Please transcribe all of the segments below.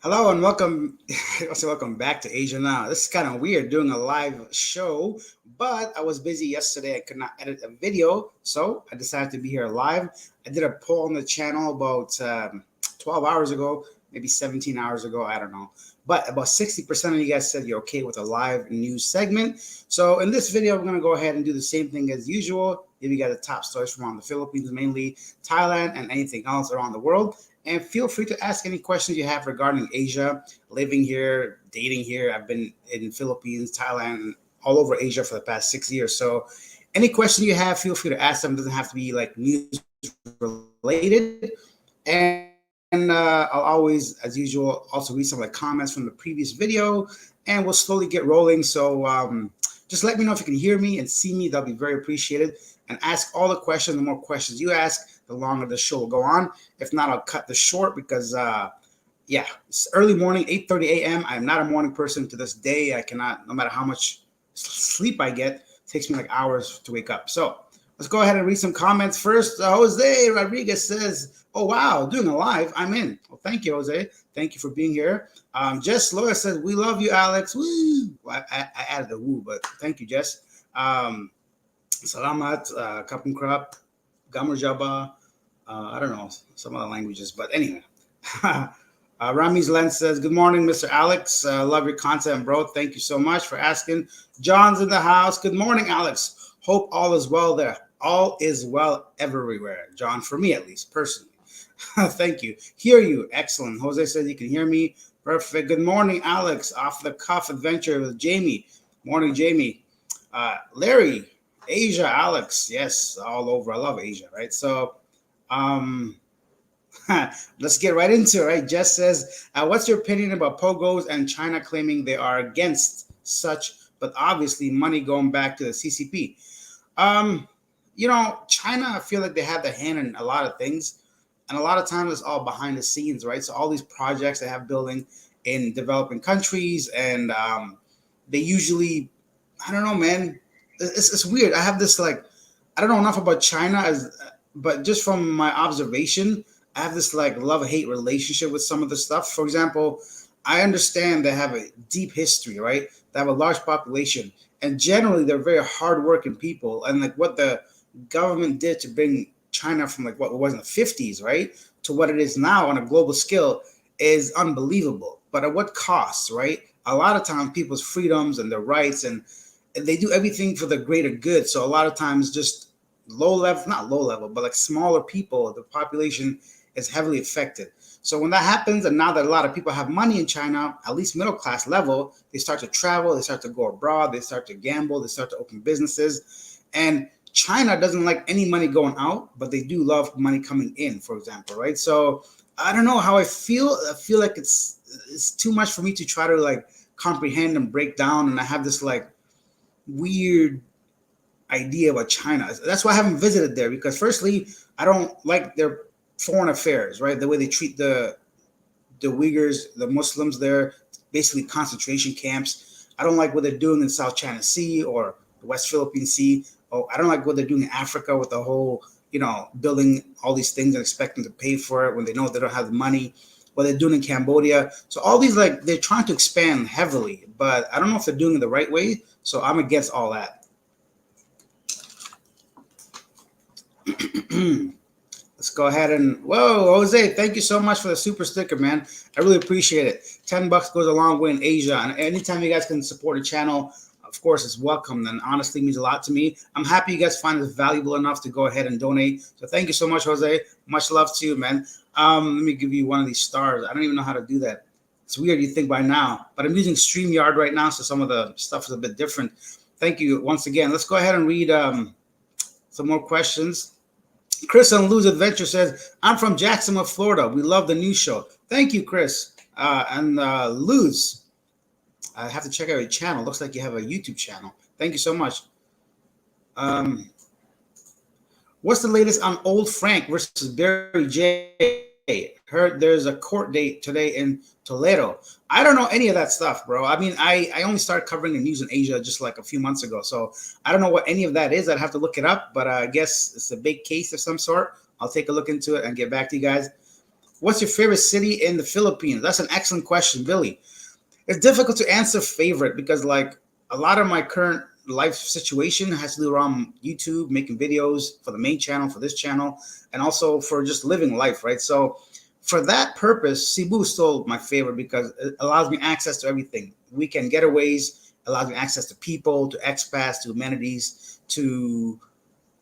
Hello and welcome. Also, welcome back to Asia Now. This is kind of weird doing a live show, but I was busy yesterday. I could not edit a video, so I decided to be here live. I did a poll on the channel about 12 hours ago, maybe 17 hours ago. I don't know, but about 60% of you guys said you're okay with a live news segment. So in this video, I'm going to go ahead and do the same thing as usual. Give you guys the top stories from around the Philippines, mainly Thailand, and anything else around the world. And feel free to ask any questions you have regarding Asia, living here, dating here. I've been in Philippines, Thailand, all over Asia for the past 6 years. So any question you have, feel free to ask them. It doesn't have to be like news related. And I'll always, as usual, also read some of the comments from the previous video, and we'll slowly get rolling. So just let me know if you can hear me and see me. That'll be very appreciated. And ask all the questions. The more questions you ask, the longer the show will go on. If not, I'll cut this short because yeah, it's early morning, 8:30 a.m. I'm not a morning person to this day. I cannot, no matter how much sleep I get, it takes me like hours to wake up. So let's go ahead and read some comments first. Jose Rodriguez says, "Oh wow, doing a live. I'm in." Well, thank you, Jose. Thank you for being here. Jess Loya says, "We love you, Alex." Woo! Well, I added the woo, but thank you, Jess. Salamat, Kapung Krap, Gamur Jaba. I don't know some other languages, but anyway. Rami's Lens says, "Good morning, Mr. Alex. Love your content, bro. Thank you so much for asking." John's in the house. Good morning, Alex. Hope all is well there. All is well everywhere, John, for me at least, personally. Thank you. Hear you. Excellent. Jose says you can hear me. Perfect. Good morning, Alex. Off the cuff adventure with Jamie. Morning, Jamie. Larry, Asia, Alex. Yes, all over. I love Asia, right? So, um, let's get right into it, right? Jess says, what's your opinion about Pogos and China claiming they are against such, but obviously money going back to the CCP? Um, China, I feel like they have their hand in a lot of things, and a lot of times it's all behind the scenes, right? So all these projects they have building in developing countries, and they usually, I don't know, man, it's weird. I have this like, I don't know enough about China but just from my observation, I have this like love hate relationship with some of the stuff. For example, I understand they have a deep history, right? They have a large population, and generally they're very hardworking people. And like what the government did to bring China from like what it was in the 50s, right, to what it is now on a global scale is unbelievable. But at what cost, right? A lot of times people's freedoms and their rights, and they do everything for the greater good. So a lot of times just low level, not low level, but like smaller people, the population is heavily affected. So when that happens, and now that a lot of people have money in China, at least middle class level, they start to travel, they start to go abroad, they start to gamble, they start to open businesses. And China doesn't like any money going out, but they do love money coming in, for example, right? So I don't know how I feel. I feel like it's too much for me to try to like comprehend and break down. And I have this like weird idea about China. That's why I haven't visited there because, firstly, I don't like their foreign affairs, right? The way they treat the Uyghurs, the Muslims there, basically concentration camps. I don't like what they're doing in South China Sea or the West Philippine Sea. Oh, I don't like what they're doing in Africa with the whole, building all these things and expecting to pay for it when they know they don't have the money. What they're doing in Cambodia. So all these like they're trying to expand heavily, but I don't know if they're doing it the right way. So I'm against all that. Let's go ahead and whoa, Jose, thank you so much for the super sticker, man. I really appreciate it. $10 goes a long way in Asia, and anytime you guys can support the channel, of course, it's welcome. And honestly, means a lot to me. I'm happy you guys find this valuable enough to go ahead and donate. So thank you so much, Jose. Much love to you, man. Let me give you one of these stars. I don't even know how to do that. It's weird. You think by now, but I'm using StreamYard right now, so some of the stuff is a bit different. Thank you once again. Let's go ahead and read some more questions. Chris on Lou's Adventure says, "I'm from Jacksonville, Florida. We love the news show." Thank you, Chris. And Luz, I have to check out your channel. Looks like you have a YouTube channel. Thank you so much. What's the latest on Old Frank versus Barry J? Heard there's a court date today in Toledo. I don't know any of that stuff, bro. I mean, I only started covering the news in Asia just like a few months ago. So I don't know what any of that is. I'd have to look it up, but I guess it's a big case of some sort. I'll take a look into it and get back to you guys. What's your favorite city in the Philippines? That's an excellent question, Billy. It's difficult to answer favorite because like a lot of my current life situation has to do around YouTube, making videos for the main channel, for this channel, and also for just living life, right? So for that purpose, Cebu is still my favorite because it allows me access to everything. Weekend getaways, allows me access to people, to expats, to amenities, to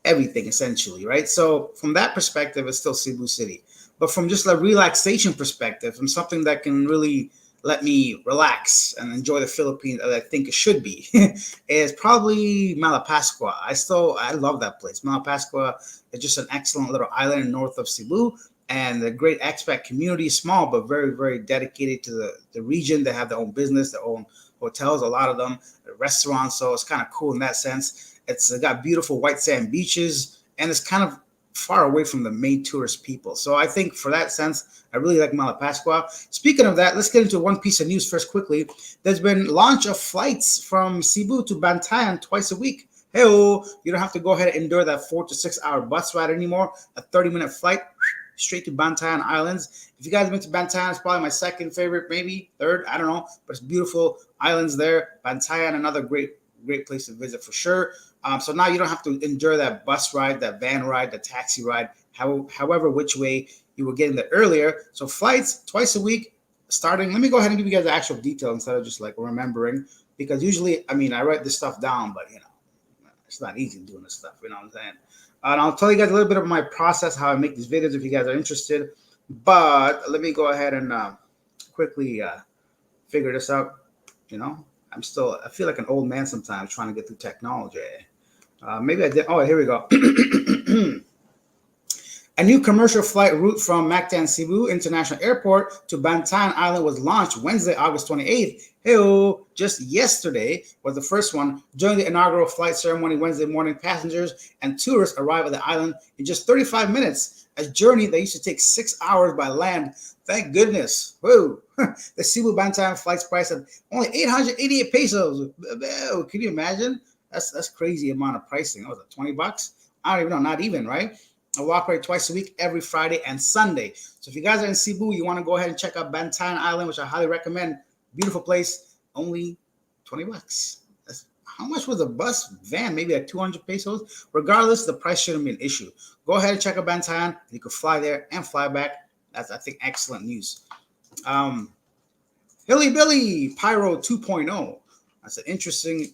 everything essentially, right? So from that perspective, it's still Cebu City. But from just a relaxation perspective, from something that can really let me relax and enjoy the Philippines as I think it should be, is probably Malapascua. I love that place. Malapascua is just an excellent little island north of Cebu, and the great expat community, small but very, very dedicated to the region. They have their own business, their own hotels, a lot of them, restaurants. So it's kind of cool in that sense. It's got beautiful white sand beaches, and it's kind of far away from the main tourist people. So I think for that sense, I really like Malapascua. Speaking of that, let's get into one piece of news first quickly. There's been launch of flights from Cebu to Bantayan twice a week. Hey, you don't have to go ahead and endure that 4 to 6 hour bus ride anymore. A 30-minute flight straight to Bantayan Islands. If you guys have been to Bantayan, it's probably my second favorite, maybe third. I don't know, but it's beautiful islands there. Bantayan, another great place to visit for sure. So now you don't have to endure that bus ride, that van ride, the taxi ride, however which way you were getting there earlier. So flights twice a week starting. Let me go ahead and give you guys the actual detail instead of just like remembering, because usually, I mean, I write this stuff down, but it's not easy doing this stuff. You know what I'm saying? And I'll tell you guys a little bit of my process, how I make these videos if you guys are interested. But let me go ahead and quickly figure this out. I feel like an old man sometimes trying to get through technology. Maybe I did. Oh, here we go. A new commercial flight route from Mactan Cebu International Airport to Bantayan Island was launched Wednesday, August 28th. Just yesterday was the first one. During the inaugural flight ceremony Wednesday morning, passengers and tourists arrived at the island in just 35 minutes, a journey that used to take 6 hours by land. Thank goodness. Whoa. The Cebu Bantayan flight's price at only 888 pesos. Can you imagine? That's crazy amount of pricing. What was it, 20 bucks? I don't even know, not even, right? I walk right twice a week, every Friday and Sunday. So if you guys are in Cebu, you want to go ahead and check out Bantayan Island, which I highly recommend. Beautiful place, only 20 bucks. How much was a bus van? Maybe like 200 pesos. Regardless, the price shouldn't be an issue. Go ahead and check out Bantayan. You can fly there and fly back. That's, I think, excellent news. Hilly Billy Pyro 2.0. That's an interesting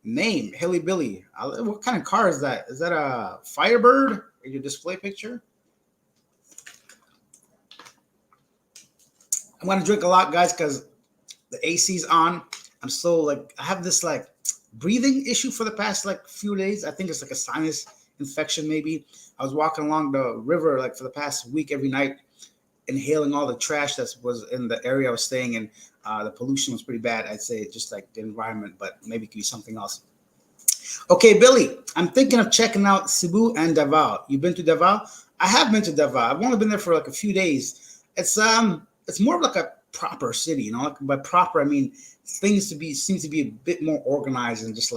name, Hilly Billy. What kind of car is that? Is that a Firebird in your display picture? I'm going to drink a lot, guys, because the AC's on. I'm still I have this breathing issue for the past few days. I think it's like a sinus infection maybe. I was walking along the river for the past week every night, inhaling all the trash that was in the area I was staying in. The pollution was pretty bad. I'd say just the environment, but maybe it could be something else. Okay, Billy, I'm thinking of checking out Cebu and Davao. You've been to Davao? I have been to Davao. I've only been there for a few days. It's more of a proper city, by proper, I mean things seem to be a bit more organized and just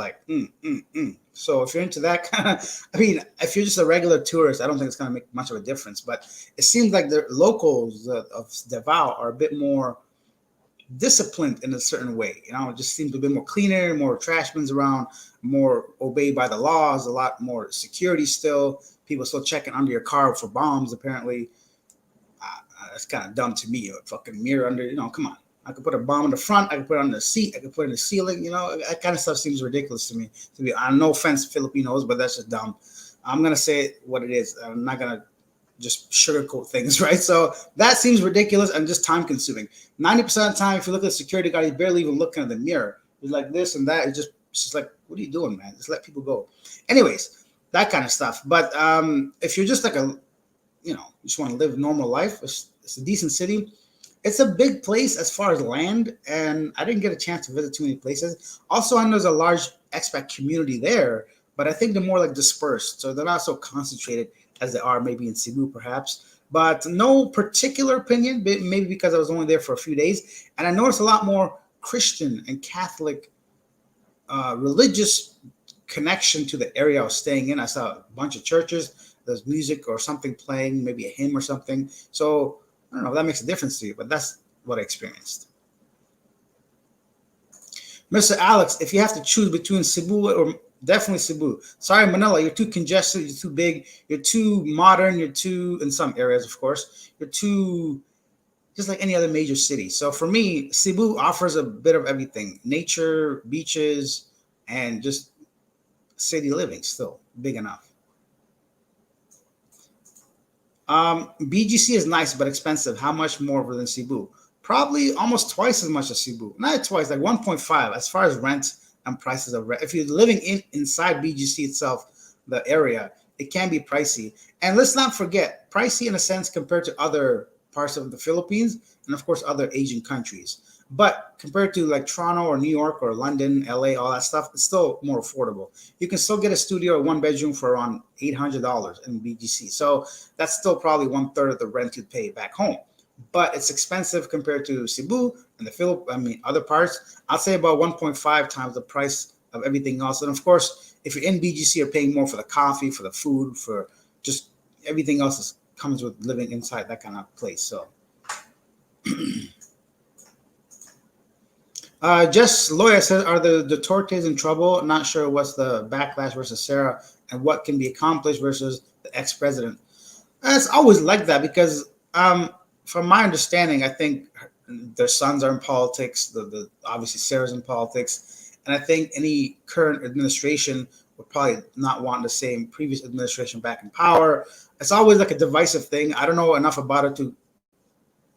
So if you're into that kind of, I mean, if you're just a regular tourist, I don't think it's going to make much of a difference. But it seems like the locals of Davao are a bit more disciplined in a certain way. It just seems a bit more cleaner, more trash bins around, more obeyed by the laws, a lot more security still. People still checking under your car for bombs, apparently. That's kind of dumb to me. A fucking mirror under, come on. I could put a bomb in the front. I could put it on the seat. I could put it in the ceiling. That kind of stuff seems ridiculous to me. No offense, Filipinos, but that's just dumb. I'm going to say what it is. I'm not going to just sugarcoat things, right? So that seems ridiculous and just time consuming. 90% of the time, if you look at the security guard, he's barely even looking at the mirror. He's like this and that. It's just like, what are you doing, man? Just let people go. Anyways, that kind of stuff. But if you're just you just want to live normal life, it's a decent city. It's a big place as far as land, and I didn't get a chance to visit too many places. Also, I know there's a large expat community there, but I think they're more dispersed, so they're not so concentrated as they are maybe in Cebu, perhaps. But no particular opinion, maybe because I was only there for a few days, and I noticed a lot more Christian and Catholic religious connection to the area I was staying in. I saw a bunch of churches. There's music or something playing, maybe a hymn or something. So I don't know if that makes a difference to you, but that's what I experienced. Mr. Alex, if you have to choose between Cebu or definitely Cebu. Sorry, Manila, you're too congested, you're too big, you're too modern, you're too, in some areas, of course, you're too, just like any other major city. So for me, Cebu offers a bit of everything: nature, beaches, and just city living, still big enough. BGC is nice but expensive. How much more than Cebu? Probably almost twice as much as Cebu. Not twice, like 1.5 as far as rent and prices of rent. If you're living inside BGC itself, the area, it can be pricey. And let's not forget, pricey in a sense compared to other parts of the Philippines and of course other Asian countries. But compared to like Toronto or New York or London, LA, all that stuff, it's still more affordable. You can still get a studio or one bedroom for around $800 in BGC. So that's still probably one third of the rent you'd pay back home. But it's expensive compared to Cebu and the other parts. I'll say about 1.5 times the price of everything else. And of course, if you're in BGC, you're paying more for the coffee, for the food, for just everything else that comes with living inside that kind of place. So Just Lawyer says, are the Dutertes in trouble? Not sure what's the backlash versus Sarah and what can be accomplished versus the ex-president. It's always like that because, from my understanding, I think their sons are in politics. The obviously Sarah's in politics, and I think any current administration would probably not want the same previous administration back in power. It's always like a divisive thing. I don't know enough about it to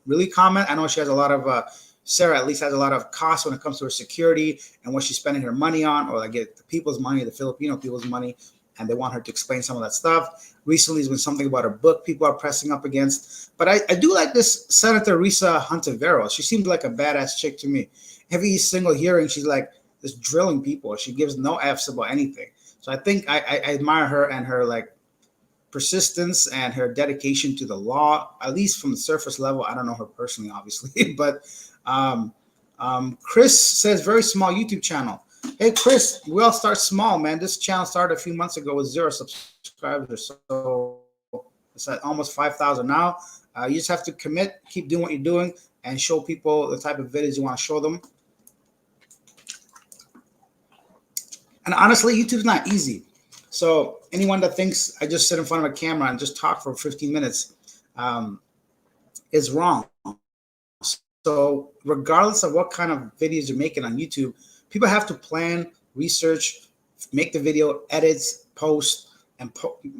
really comment. I know she has a lot of Sarah at least has a lot of costs when it comes to her security and what she's spending her money on, or like get the people's money, the Filipino people's money, and they want her to explain some of that stuff. Recently, there's been something about her book people are pressing up against. But I do like this Senator Risa Hontiveros. She seems like a badass chick to me. Every single hearing, she's like just drilling people. She gives no F's about anything. So I think I admire her and her like persistence and her dedication to the law, at least from the surface level. I don't know her personally, obviously, but Chris says very small YouTube channel. Hey, Chris, we all start small, man. This channel started a few months ago with 0 subscribers, so it's at almost 5,000 now. You just have to commit, keep doing what you're doing, and show people the type of videos you want to show them. And honestly, YouTube's not easy. So anyone that thinks I just sit in front of a camera and just talk for 15 minutes is wrong. So regardless of what kind of videos you're making on YouTube, people have to plan, research, make the video, edits, post, and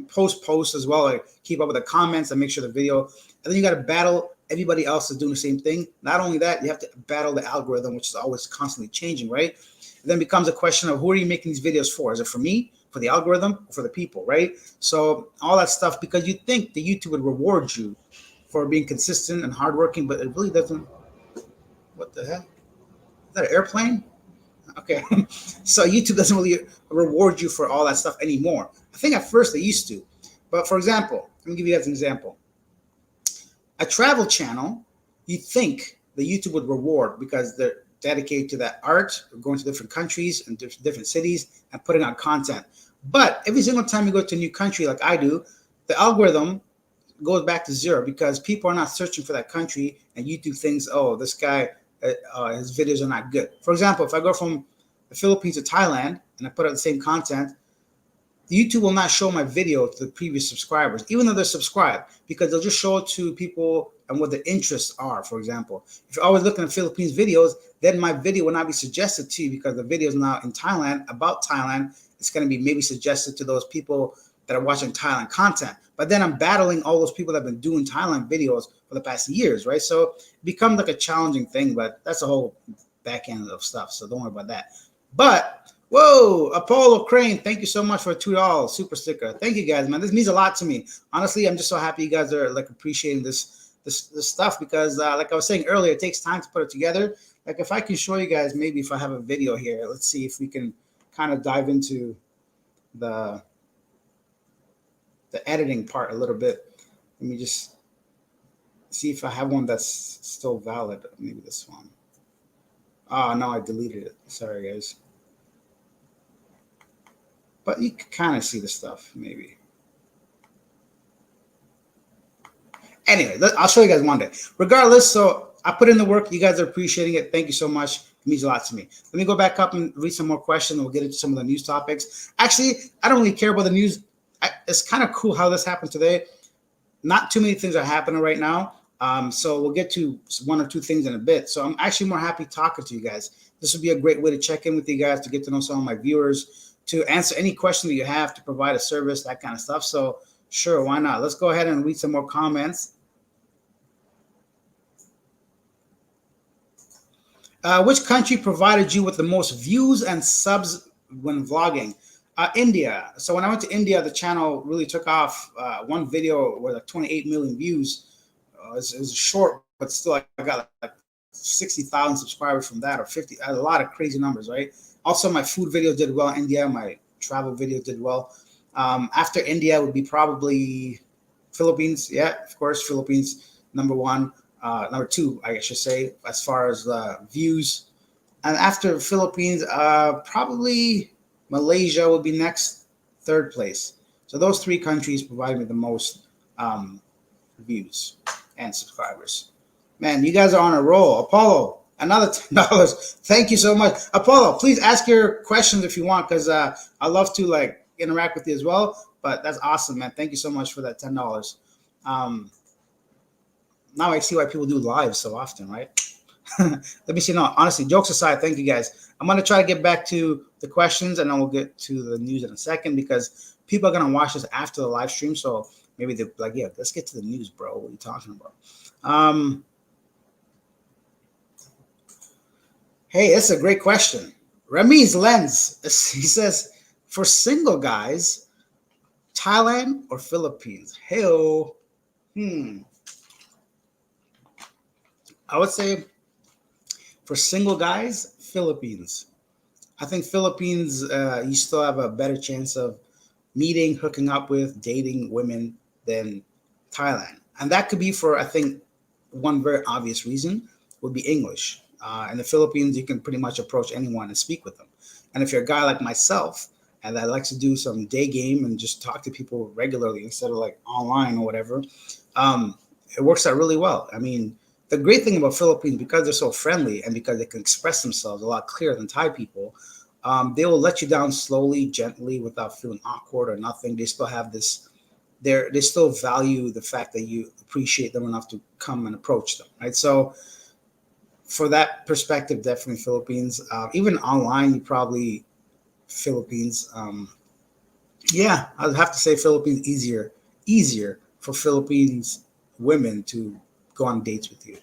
post as well. Like keep up with the comments and make sure the video. And then you got to battle everybody else is doing the same thing. Not only that, you have to battle the algorithm, which is always constantly changing, right? And then becomes a question of who are you making these videos for? Is it for me, for the algorithm, or for the people, right? So all that stuff, because you think the YouTube would reward you for being consistent and hardworking, but it really doesn't. What the hell? Is that an airplane? Okay. So YouTube doesn't really reward you for all that stuff anymore. I think at first they used to. But for example, let me give you guys an example. A travel channel, you think the YouTube would reward because they're dedicated to that art, going to different countries and different cities and putting out content. But every single time you go to a new country like I do, the algorithm goes back to 0 because people are not searching for that country and YouTube thinks, oh, this guy, his videos are not good. For example, if I go from the Philippines to Thailand and I put out the same content, YouTube will not show my video to the previous subscribers, even though they're subscribed, because they'll just show it to people and what the interests are. For example, if you're always looking at Philippines videos, then my video will not be suggested to you because the video is now in Thailand about Thailand. It's going to be maybe suggested to those people that are watching Thailand content. But then I'm battling all those people that have been doing Thailand videos for the past years, right? So it becomes like a challenging thing, but that's a whole back end of stuff. So don't worry about that. But whoa, Apollo Crane, thank you so much for a $2 super sticker. Thank you guys, man. This means a lot to me. Honestly, I'm just so happy you guys are like appreciating this stuff because like I was saying earlier, it takes time to put it together. Like if I can show you guys, maybe if I have a video here, let's see if we can kind of dive into the editing part a little bit. Let me just see if I have one that's still valid. Maybe this one. Oh, no, I deleted it. Sorry, guys. But you can kind of see the stuff, maybe. Anyway, I'll show you guys one day. Regardless, so I put in the work. You guys are appreciating it. Thank you so much. It means a lot to me. Let me go back up and read some more questions. We'll get into some of the news topics. Actually, I don't really care about the news. It's kind of cool how this happened today. Not too many things are happening right now. So we'll get to one or two things in a bit. So I'm actually more happy talking to you guys. This would be a great way to check in with you guys, to get to know some of my viewers, to answer any question that you have, to provide a service, that kind of stuff. So sure, why not? Let's go ahead and read some more comments. Which country provided you with the most views and subs when vlogging? India. So when I went to India, the channel really took off. One video with like 28 million views. It was short, but still I got like 60,000 subscribers from that, or 50. A lot of crazy numbers, right? Also, my food video did well in India. My travel video did well. After India would be probably Philippines. Yeah, of course, Philippines, number one. Number two, I should say, as far as views. And after Philippines, probably Malaysia would be next, third place. So those three countries provide me the most views and subscribers. Man, you guys are on a roll. Apollo, another $10. Thank you so much. Apollo, please ask your questions if you want, because I love to like interact with you as well. But that's awesome, man. Thank you so much for that $10. Now I see why people do live so often, right? Let me see. No, honestly, jokes aside, thank you guys. I'm gonna try to get back to the questions, and then we'll get to the news in a second, because people are gonna watch this after the live stream. So maybe they're like, "Yeah, let's get to the news, bro. What are you talking about?" Hey, that's a great question. Ramiz Lens, he says, for single guys, Thailand or Philippines? Hell, I would say for single guys, Philippines. I think Philippines, you still have a better chance of meeting, hooking up with, dating women than Thailand. And that could be for, I think, one very obvious reason would be English. In the Philippines, you can pretty much approach anyone and speak with them. And if you're a guy like myself and that likes to do some day game and just talk to people regularly instead of like online or whatever, it works out really well. I mean, the great thing about Philippines, because they're so friendly and because they can express themselves a lot clearer than Thai people, they will let you down slowly, gently, without feeling awkward or nothing. They still have this, they still value the fact that you appreciate them enough to come and approach them, right? So for that perspective, definitely Philippines. Even online, you probably Philippines. Yeah, I'd have to say Philippines easier for Philippines women to go on dates with you,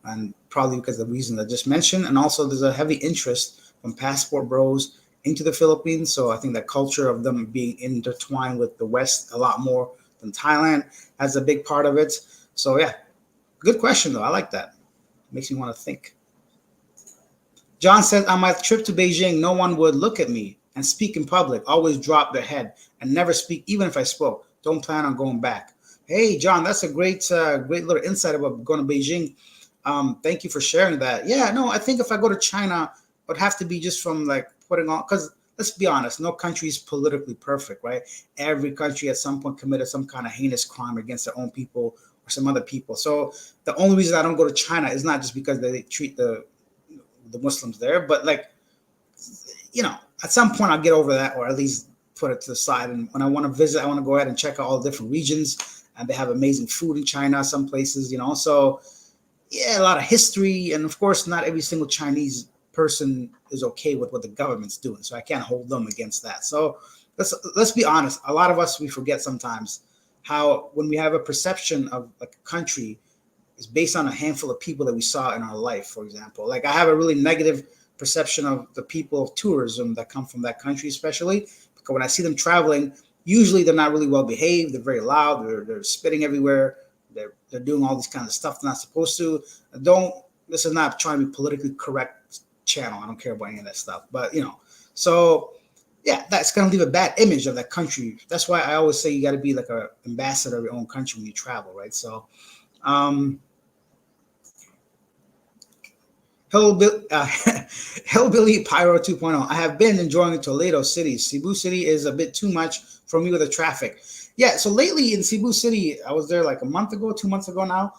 and probably because of the reasons I just mentioned. And also, there's a heavy interest from passport bros into the Philippines, so I think that culture of them being intertwined with the West a lot more than Thailand has a big part of it. So yeah, good question though. I like that. Makes me want to think. John says, on my trip to Beijing, no one would look at me and speak in public, always drop their head and never speak, even if I spoke. Don't plan on going back. Hey, John, that's a great little insight about going to Beijing. Thank you for sharing that. Yeah, no, I think if I go to China, it would have to be just from like putting on, because let's be honest, no country is politically perfect, right? Every country at some point committed some kind of heinous crime against their own people or some other people. So the only reason I don't go to China is not just because they treat the Muslims there, but like, you know, at some point I'll get over that, or at least put it to the side. And when I want to visit, I want to go ahead and check out all the different regions, and they have amazing food in China, some places, you know. So yeah, a lot of history, and of course, not every single Chinese person is okay with what the government's doing, so I can't hold them against that. So let's be honest. A lot of us, we forget sometimes how when we have a perception of like a country is based on a handful of people that we saw in our life. For example, like I have a really negative perception of the people of tourism that come from that country, especially because when I see them traveling, usually they're not really well behaved. They're very loud. They're spitting everywhere. They're doing all this kind of stuff they're not supposed to. This is not trying to be politically correct channel. I don't care about any of that stuff. But you know, so yeah, that's gonna leave a bad image of that country. That's why I always say you got to be like an ambassador of your own country when you travel, right? So Hillbilly Pyro 2.0. I have been enjoying Toledo City. Cebu City is a bit too much for me with the traffic. Yeah, so lately in Cebu City, I was there like a month ago, 2 months ago now.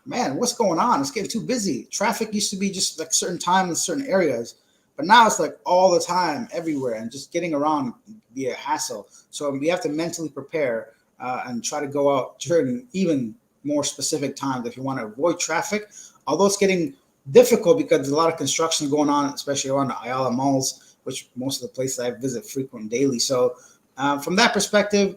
Man, what's going on? It's getting too busy. Traffic used to be just like certain time in certain areas, but now it's like all the time, everywhere, and just getting around be a hassle. So we have to mentally prepare and try to go out during even more specific times if you want to avoid traffic. Although it's getting difficult because there's a lot of construction going on, especially around the Ayala malls, which most of the places I visit frequent daily. So from that perspective,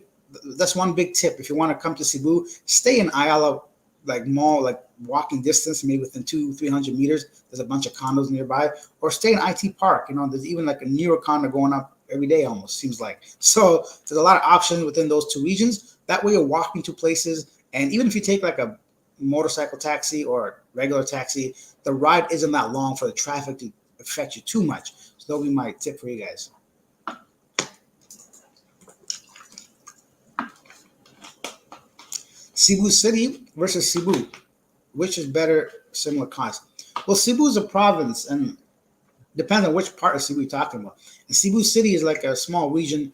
that's one big tip. If you want to come to Cebu, stay in Ayala like mall, like walking distance, maybe within 200-300 meters. There's a bunch of condos nearby, or stay in IT Park. You know, there's even like a newer condo going up every day, almost seems like. So there's a lot of options within those two regions. That way, you're walking to places, and even if you take like a motorcycle taxi or a regular taxi, the ride isn't that long for the traffic to affect you too much. So that'll be my tip for you guys. Cebu City versus Cebu, which is better, similar cost? Well, Cebu is a province, and depends on which part of Cebu you're talking about. And Cebu City is like a small region,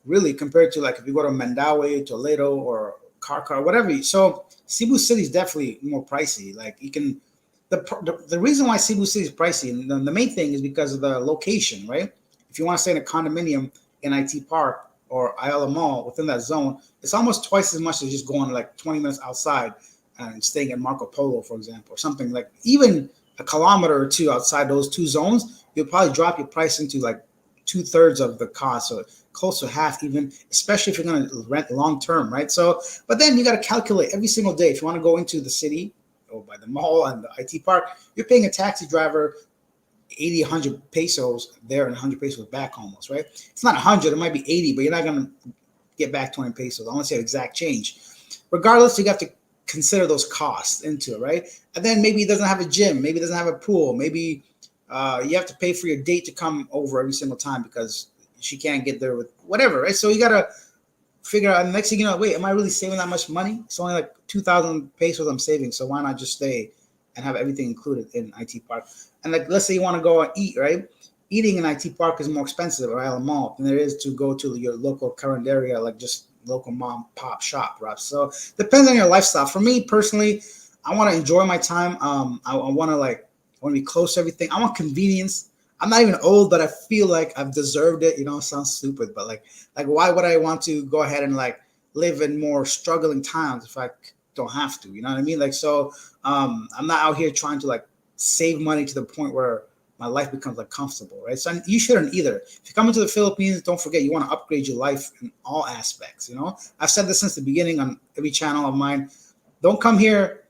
really, compared to like if you go to Mandaue, Toledo, or Carcar, whatever. So Cebu City is definitely more pricey. Like you can, the reason why Cebu City is pricey, and the main thing is because of the location, right? If you want to stay in a condominium in IT Park or Ayala Mall within that zone, it's almost twice as much as just going like 20 minutes outside and staying in Marco Polo, for example, or something like even a kilometer or two outside those two zones, you'll probably drop your price into like 2/3 of the cost, so close to half even, especially if you're going to rent long term, right? So, but then you got to calculate every single day. If you want to go into the city or by the mall and the IT Park, you're paying a taxi driver 80, 100 pesos there and 100 pesos back almost, right? It's not 100, it might be 80, but you're not going to get back 20 pesos unless you have exact change. Regardless, you have to consider those costs into it, right? And then maybe it doesn't have a gym, maybe it doesn't have a pool, maybe you have to pay for your date to come over every single time because she can't get there with whatever, right? So you got to figure out, and next thing you know, wait, am I really saving that much money? It's only like 2,000 pesos I'm saving, so why not just stay and have everything included in IT Park? And like, let's say you want to go and eat, right? Eating in IT Park is more expensive or Island Mall than there is to go to your local current area, like just local mom pop shop, right? So depends on your lifestyle. For me personally, I want to enjoy my time. I want to like, I want to be close to everything. I want convenience. I'm not even old, but I feel like I've deserved it. You know, it sounds stupid, but like why would I want to go ahead and like live in more struggling times if I don't have to? You know what I mean? Like, so I'm not out here trying to like save money to the point where my life becomes like comfortable, right? So you shouldn't either. If you come into the Philippines, don't forget you want to upgrade your life in all aspects. You know, I've said this since the beginning on every channel of mine. Don't come here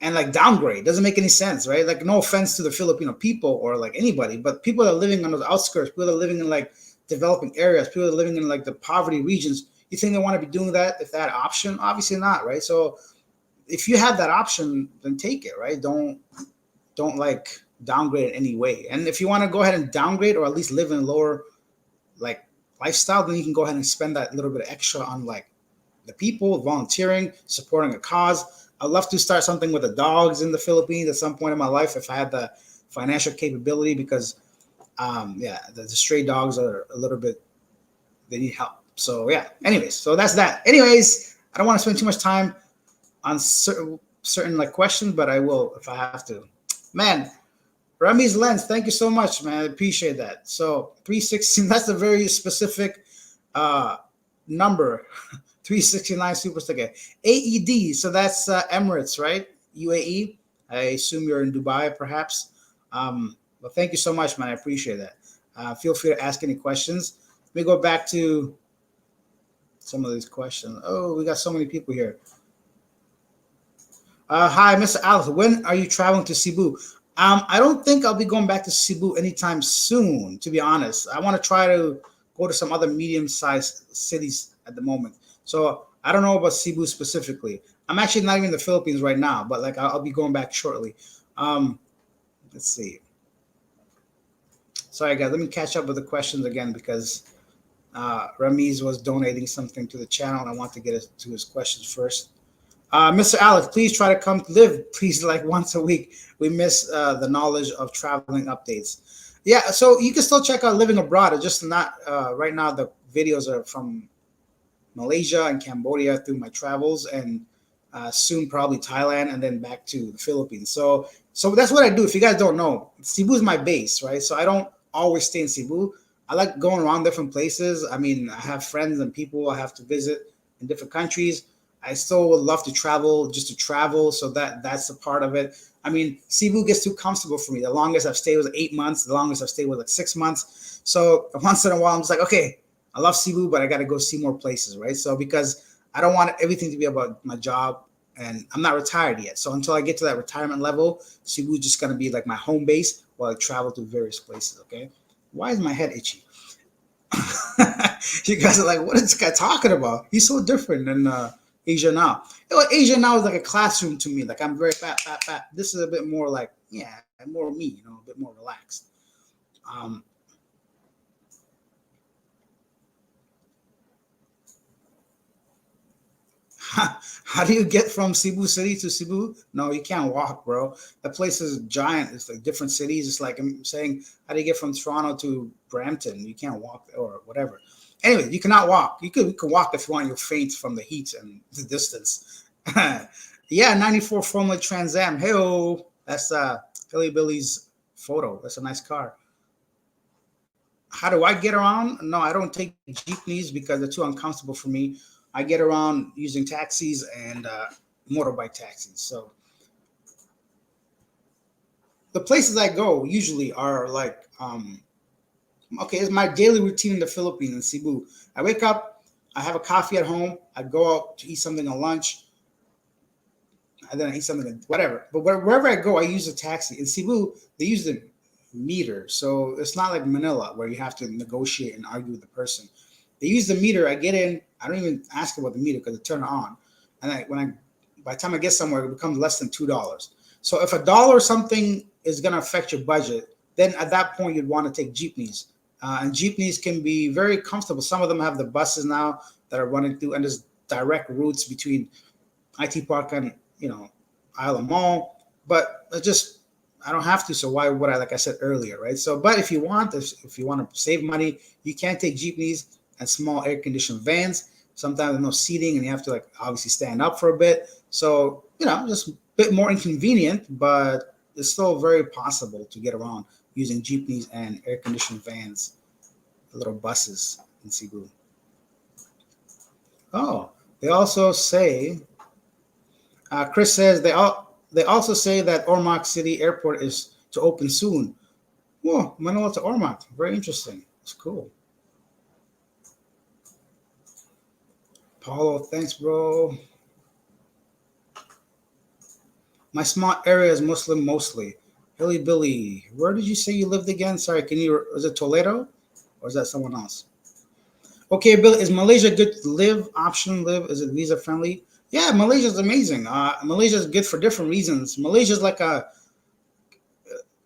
and like downgrade. Doesn't make any sense, right? Like, no offense to the Filipino people or like anybody, but people that are living on those outskirts, people that are living in like developing areas, people that are living in like the poverty regions, you think they want to be doing that if that option? Obviously not, right? So if you have that option, then take it, right? Don't like downgrade in any way. And if you want to go ahead and downgrade or at least live in a lower like lifestyle, then you can go ahead and spend that little bit of extra on like the people, volunteering, supporting a cause. I'd love to start something with the dogs in the Philippines at some point in my life if I had the financial capability, because yeah, the stray dogs are a little bit, they need help. So yeah, anyways, so that's that. Anyways, I don't want to spend too much time on certain like questions, but I will if I have to. Man, Remy's Lens, thank you so much, man. I appreciate that. So 316, that's a very specific number. 369 super sticker. AED, so that's Emirates, right? UAE. I assume you're in Dubai, perhaps. Well, thank you so much, man. I appreciate that. Feel free to ask any questions. Let me go back to some of these questions. Oh, we got so many people here. Hi, Mr. Alex. When are you traveling to Cebu? I don't think I'll be going back to Cebu anytime soon, to be honest. I want to try to go to some other medium-sized cities at the moment. So I don't know about Cebu specifically. I'm actually not even in the Philippines right now, but like I'll be going back shortly. Let's see. Sorry, guys. Let me catch up with the questions again because Ramiz was donating something to the channel, and I want to get to his questions first. Mr. Alex, please try to come live, please, like once a week. We miss the knowledge of traveling updates. Yeah, so you can still check out Living Abroad. It's just not right now. The videos are from Malaysia and Cambodia through my travels, and soon probably Thailand, and then back to the Philippines. So that's what I do. If you guys don't know, Cebu is my base, right? So I don't always stay in Cebu. I like going around different places. I mean, I have friends and people I have to visit in different countries. I still would love to travel just to travel, so that's a part of it. I mean, Cebu gets too comfortable for me. The longest I've stayed was 8 months. The longest I've stayed was like 6 months. So once in a while, I'm just like, okay, I love Cebu, but I got to go see more places, right? So because I don't want everything to be about my job, and I'm not retired yet. So until I get to that retirement level, Cebu is just gonna be like my home base while I travel to various places. Okay, why is my head itchy? You guys are like, what is this guy talking about? He's so different than Asia Now. You know, Asia Now is like a classroom to me. Like I'm very fat, fat, fat. This is a bit more like, yeah, more me, a bit more relaxed. Um, how do you get from Cebu City to Cebu? No, you can't walk, bro. The place is giant. It's like different cities. It's like I'm saying, how do you get from Toronto to Brampton? You can't walk or whatever. Anyway, you cannot walk. You can walk if you want. You'll faint from the heat and the distance. Yeah, 94 Formula Trans Am. Hey, that's Philly Billy's photo. That's a nice car. How do I get around? No, I don't take jeepneys because they're too uncomfortable for me. I get around using taxis and motorbike taxis. So the places I go usually are like, okay, it's my daily routine in the Philippines in Cebu. I wake up, I have a coffee at home, I go out to eat something at lunch, and then I eat something, whatever. But wherever I go, I use a taxi. In Cebu, they use the meter. So it's not like Manila where you have to negotiate and argue with the person. They use the meter. I get in. I don't even ask about the meter because I turn it on. And by the time I get somewhere, it becomes less than $2. So if a dollar or something is going to affect your budget, then at that point you'd want to take jeepneys. And jeepneys can be very comfortable. Some of them have the buses now that are running through, and there's direct routes between IT Park and Isle of Mall. But I don't have to. So why would I? Like I said earlier, right? So, but if you want to save money, you can take jeepneys and small air conditioned vans. Sometimes there's no seating and you have to like obviously stand up for a bit. So, just a bit more inconvenient, but it's still very possible to get around using jeepneys and air conditioned vans, little buses in Cebu. Oh, they also say, Chris says they also say that Ormoc City Airport is to open soon. Whoa, Manila to Ormoc. Very interesting. It's cool. Paulo, thanks, bro. My small area is Muslim mostly. Hilly Billy, where did you say you lived again? Sorry, was it Toledo? Or is that someone else? Okay, Bill, is Malaysia good to live? Option live? Is it visa friendly? Yeah, Malaysia is amazing. Malaysia is good for different reasons. Malaysia is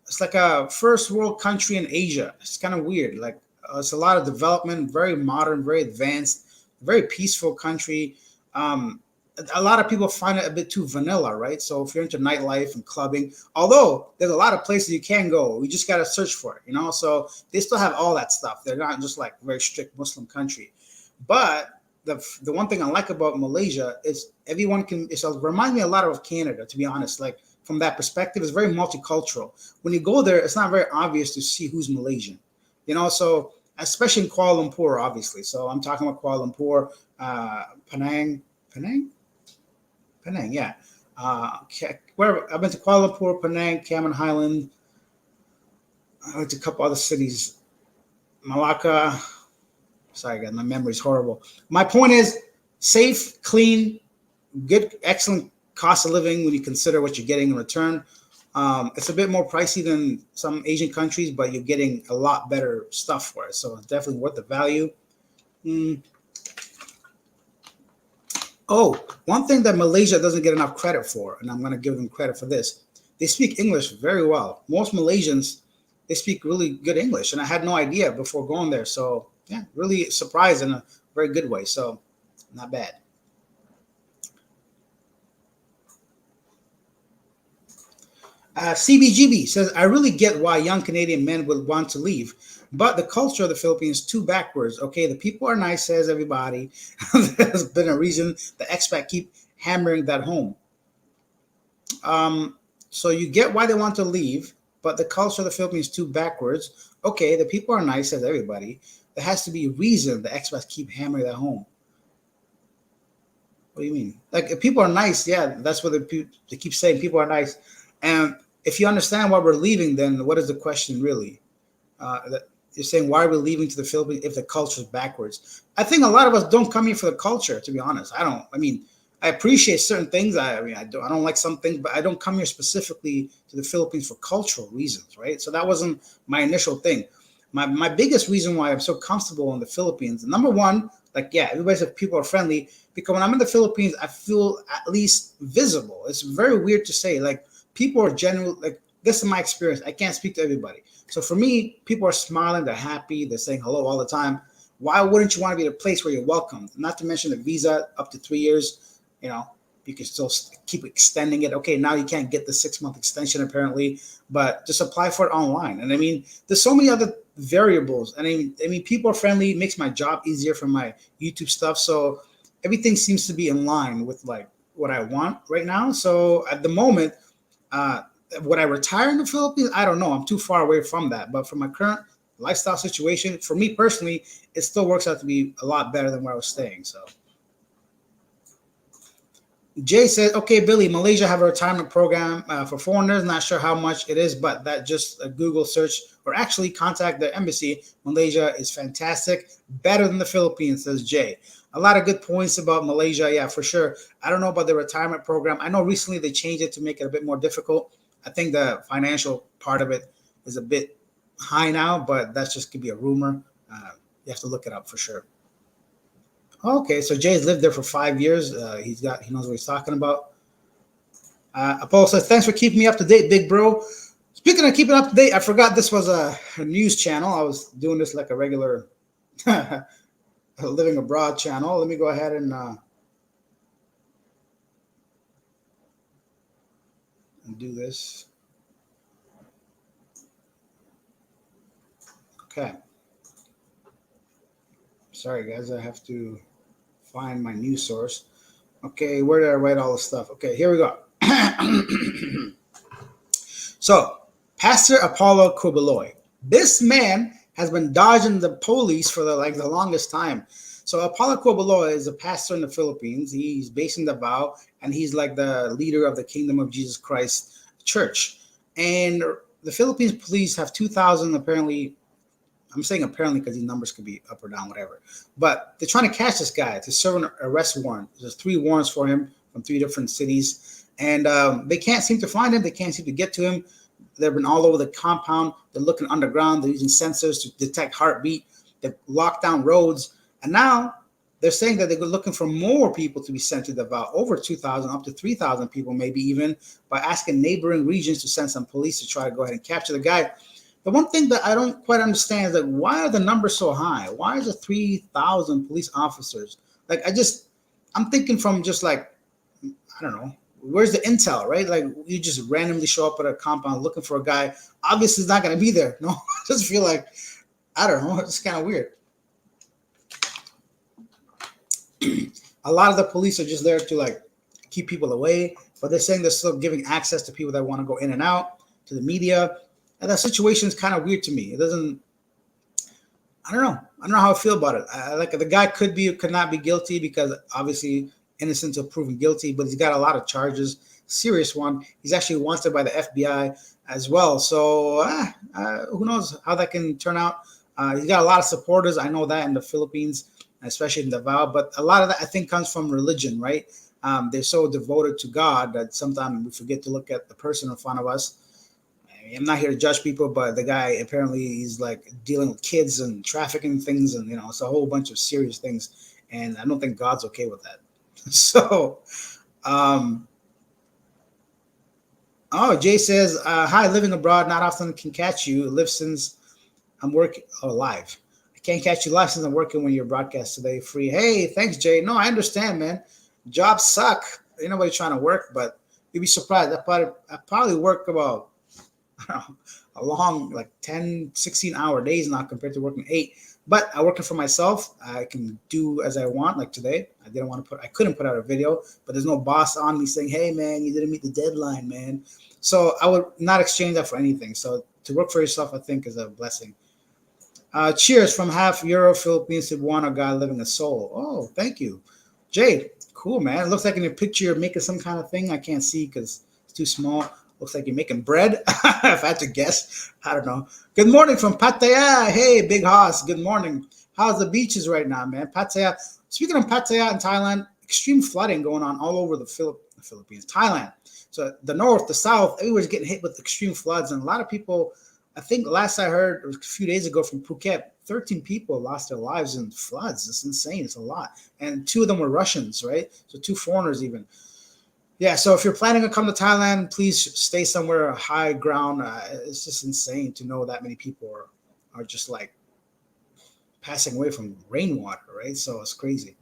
it's like a first world country in Asia. It's kind of weird. Like it's a lot of development, very modern, very advanced, very peaceful country. Um, a lot of people find it a bit too vanilla, right? So if you're into nightlife and clubbing, although there's a lot of places you can go, you just got to search for it. So they still have all that stuff. They're not just like very strict Muslim country. But the one thing I like about Malaysia is everyone can. It reminds me a lot of Canada, to be honest. Like from that perspective, it's very multicultural. When you go there, it's not very obvious to see who's Malaysian. So especially in Kuala Lumpur, obviously. So I'm talking about Kuala Lumpur, Penang, yeah. Where I've been to Kuala Lumpur, Penang, Cayman Highland. I went to a couple other cities, Malacca. Sorry, guys, my memory's horrible. My point is safe, clean, good, excellent cost of living when you consider what you're getting in return. It's a bit more pricey than some Asian countries, but you're getting a lot better stuff for it. So it's definitely worth the value. Mm. Oh, one thing that Malaysia doesn't get enough credit for, and I'm going to give them credit for this, they speak English very well. Most Malaysians, they speak really good English, and I had no idea before going there. So, yeah, really surprised in a very good way. So, not bad. CBGB says, I really get why young Canadian men would want to leave, but the culture of the Philippines is too backwards. Okay, the people are nice, says everybody. There's been a reason the expat keep hammering that home. So you get why they want to leave, but the culture of the Philippines is too backwards. Okay, the people are nice, says everybody. There has to be a reason the expats keep hammering that home. What do you mean? Like, if people are nice, yeah, that's what they keep saying. People are nice, and if you understand why we're leaving, then what is the question really? You're saying, why are we leaving to the Philippines if the culture is backwards? I think a lot of us don't come here for the culture. To be honest, I don't. I mean, I appreciate certain things. I don't like some things, but I don't come here specifically to the Philippines for cultural reasons, right? So that wasn't my initial thing. My biggest reason why I'm so comfortable in the Philippines, number one, like, yeah, everybody said people are friendly, because when I'm in the Philippines, I feel at least visible. It's very weird to say, like, people are genuine. Like, this is my experience. I can't speak to everybody. So for me, people are smiling, they're happy, they're saying hello all the time. Why wouldn't you want to be at a place where you're welcome? Not to mention the visa up to 3 years, you can still keep extending it. Okay, now you can't get the 6-month extension apparently, but just apply for it online. And I mean, there's so many other variables. And I mean, people are friendly, it makes my job easier for my YouTube stuff. So everything seems to be in line with like what I want right now. So at the moment, would I retire in the Philippines? I don't know. I'm too far away from that. But for my current lifestyle situation, for me personally, it still works out to be a lot better than where I was staying. So Jay said, okay, Billy, Malaysia have a retirement program for foreigners. Not sure how much it is, but that just a Google search or actually contact the embassy. Malaysia is fantastic. Better than the Philippines, says Jay. A lot of good points about Malaysia. Yeah, for sure. I don't know about the retirement program. I know recently they changed it to make it a bit more difficult. I think the financial part of it is a bit high now, but that's just could be a rumor. You have to look it up for sure. Okay, so Jay's lived there for 5 years. He knows what he's talking about. Apollo says, "Thanks for keeping me up to date, big bro." Speaking of keeping up to date, I forgot this was a news channel. I was doing this like a regular living abroad channel. Let me go ahead and do this. Okay. Sorry, guys. I have to find my news source. Okay, where did I write all this stuff? Okay, here we go. So, Pastor Apollo Kubeloy. This man has been dodging the police for the longest time. So Apollo Kubeloy is a pastor in the Philippines. He's based in Davao, and he's like the leader of the Kingdom of Jesus Christ Church. And the Philippines police have 2,000 apparently. I'm saying apparently because these numbers could be up or down, whatever. But they're trying to catch this guy to serve an arrest warrant. There's 3 warrants for him from 3 different cities. And they can't seem to find him. They can't seem to get to him. They've been all over the compound. They're looking underground. They're using sensors to detect heartbeat. They've locked down roads. And now they're saying that they're looking for more people to be sent to Davao, over 2,000, up to 3,000 people, maybe even, by asking neighboring regions to send some police to try to go ahead and capture the guy. The one thing that I don't quite understand is, like, why are the numbers so high? Why is it 3,000 police officers? Like, I'm thinking from just like, I don't know, where's the intel, right? Like, you just randomly show up at a compound looking for a guy. Obviously, he's not going to be there. No, I just feel like, I don't know, it's kind of weird. A lot of the police are just there to like keep people away, but they're saying they're still giving access to people that want to go in and out, to the media. And that situation is kind of weird to me. It doesn't, I don't know how I feel about it. Like, the guy could not be guilty because obviously innocent until proven guilty, but he's got a lot of charges, serious one. He's actually wanted by the FBI as well. So who knows how that can turn out. He's got a lot of supporters. I know that in the Philippines, especially in Davao, but a lot of that I think comes from religion, right? They're so devoted to God that sometimes we forget to look at the person in front of us. I'm not here to judge people, but the guy apparently he's like dealing with kids and trafficking things, and it's a whole bunch of serious things. And I don't think God's okay with that. So, Jay says, "Hi, living abroad, not often can catch you. Live since I'm working live. I can't catch you live since I'm working when you're broadcast today free." Hey, thanks, Jay. No, I understand, man. Jobs suck. Ain't nobody trying to work, but you'd be surprised. I probably work about a long, like 10, 16-hour days now compared to working 8. But I working for myself. I can do as I want. Like today, I couldn't put out a video, but there's no boss on me saying, "Hey, man, you didn't meet the deadline, man." So I would not exchange that for anything. So to work for yourself, I think, is a blessing. Cheers from half Euro Philippines Cebuano guy living a soul. Oh, thank you, Jade. Cool, man. It looks like in your picture you're making some kind of thing. I can't see because it's too small. Looks like you're making bread. If I had to guess, I don't know. Good morning from Pattaya. Hey, Big Hoss. Good morning. How's the beaches right now, man? Pattaya. Speaking of Pattaya in Thailand, extreme flooding going on all over the Philippines, Thailand. So the north, the south, everywhere's getting hit with extreme floods, and a lot of people. I think last I heard, it was a few days ago from Phuket, 13 people lost their lives in floods. It's insane. It's a lot. And 2 of them were Russians, right? So 2 foreigners even. Yeah, so if you're planning to come to Thailand, please stay somewhere high ground. It's just insane to know that many people are just like passing away from rainwater, right? So it's crazy.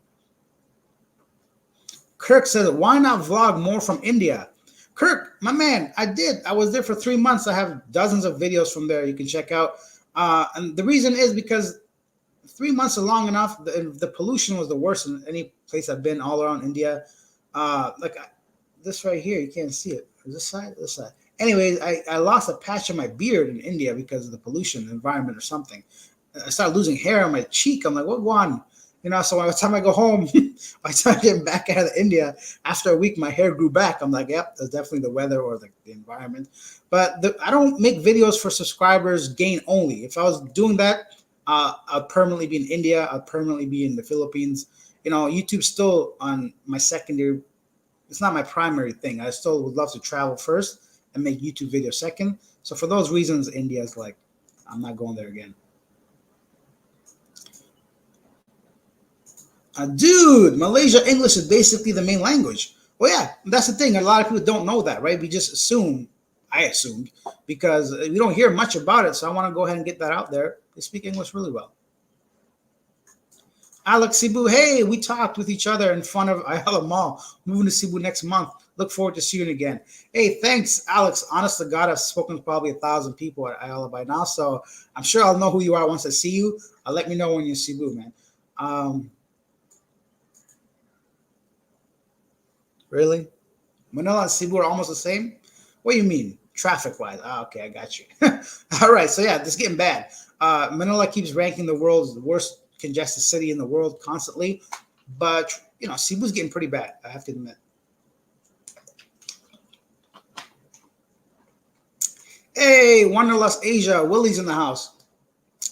Kirk says, why not vlog more from India? Kirk, my man, I did. I was there for 3 months. I have dozens of videos from there you can check out. And the reason is because 3 months are long enough. The pollution was the worst in any place I've been all around India. This right here, you can't see it. This side, this side. Anyways, I lost a patch of my beard in India because of the pollution, the environment, or something. I started losing hair on my cheek. I'm like, what one? So by the time I go home, by the time I get back out of India, after a week, my hair grew back. I'm like, yep, that's definitely the weather or the environment. But I don't make videos for subscribers gain only. If I was doing that, I'd permanently be in India. I'd permanently be in the Philippines. YouTube's still on my secondary. It's not my primary thing. I still would love to travel first and make YouTube videos second. So for those reasons, India is like, I'm not going there again. Dude, Malaysia English is basically the main language. Well, yeah, that's the thing. A lot of people don't know that, right? We just assume, I assumed, because we don't hear much about it. So I want to go ahead and get that out there. They speak English really well. Alex Cebu, hey, we talked with each other in front of Ayala Mall. Moving to Cebu next month. Look forward to seeing you again. Hey, thanks, Alex. Honest to God, I've spoken to probably 1,000 people at Ayala by now, so I'm sure I'll know who you are once I see you. Let me know when you're in Cebu, man. Really? Manila and Cebu are almost the same? What do you mean? Traffic-wise? Okay, I got you. All right, so yeah, this is getting bad. Manila keeps ranking the world's worst congested city in the world constantly, but Cebu's getting pretty bad, I have to admit. Hey, Wanderlust Asia, Willie's in the house.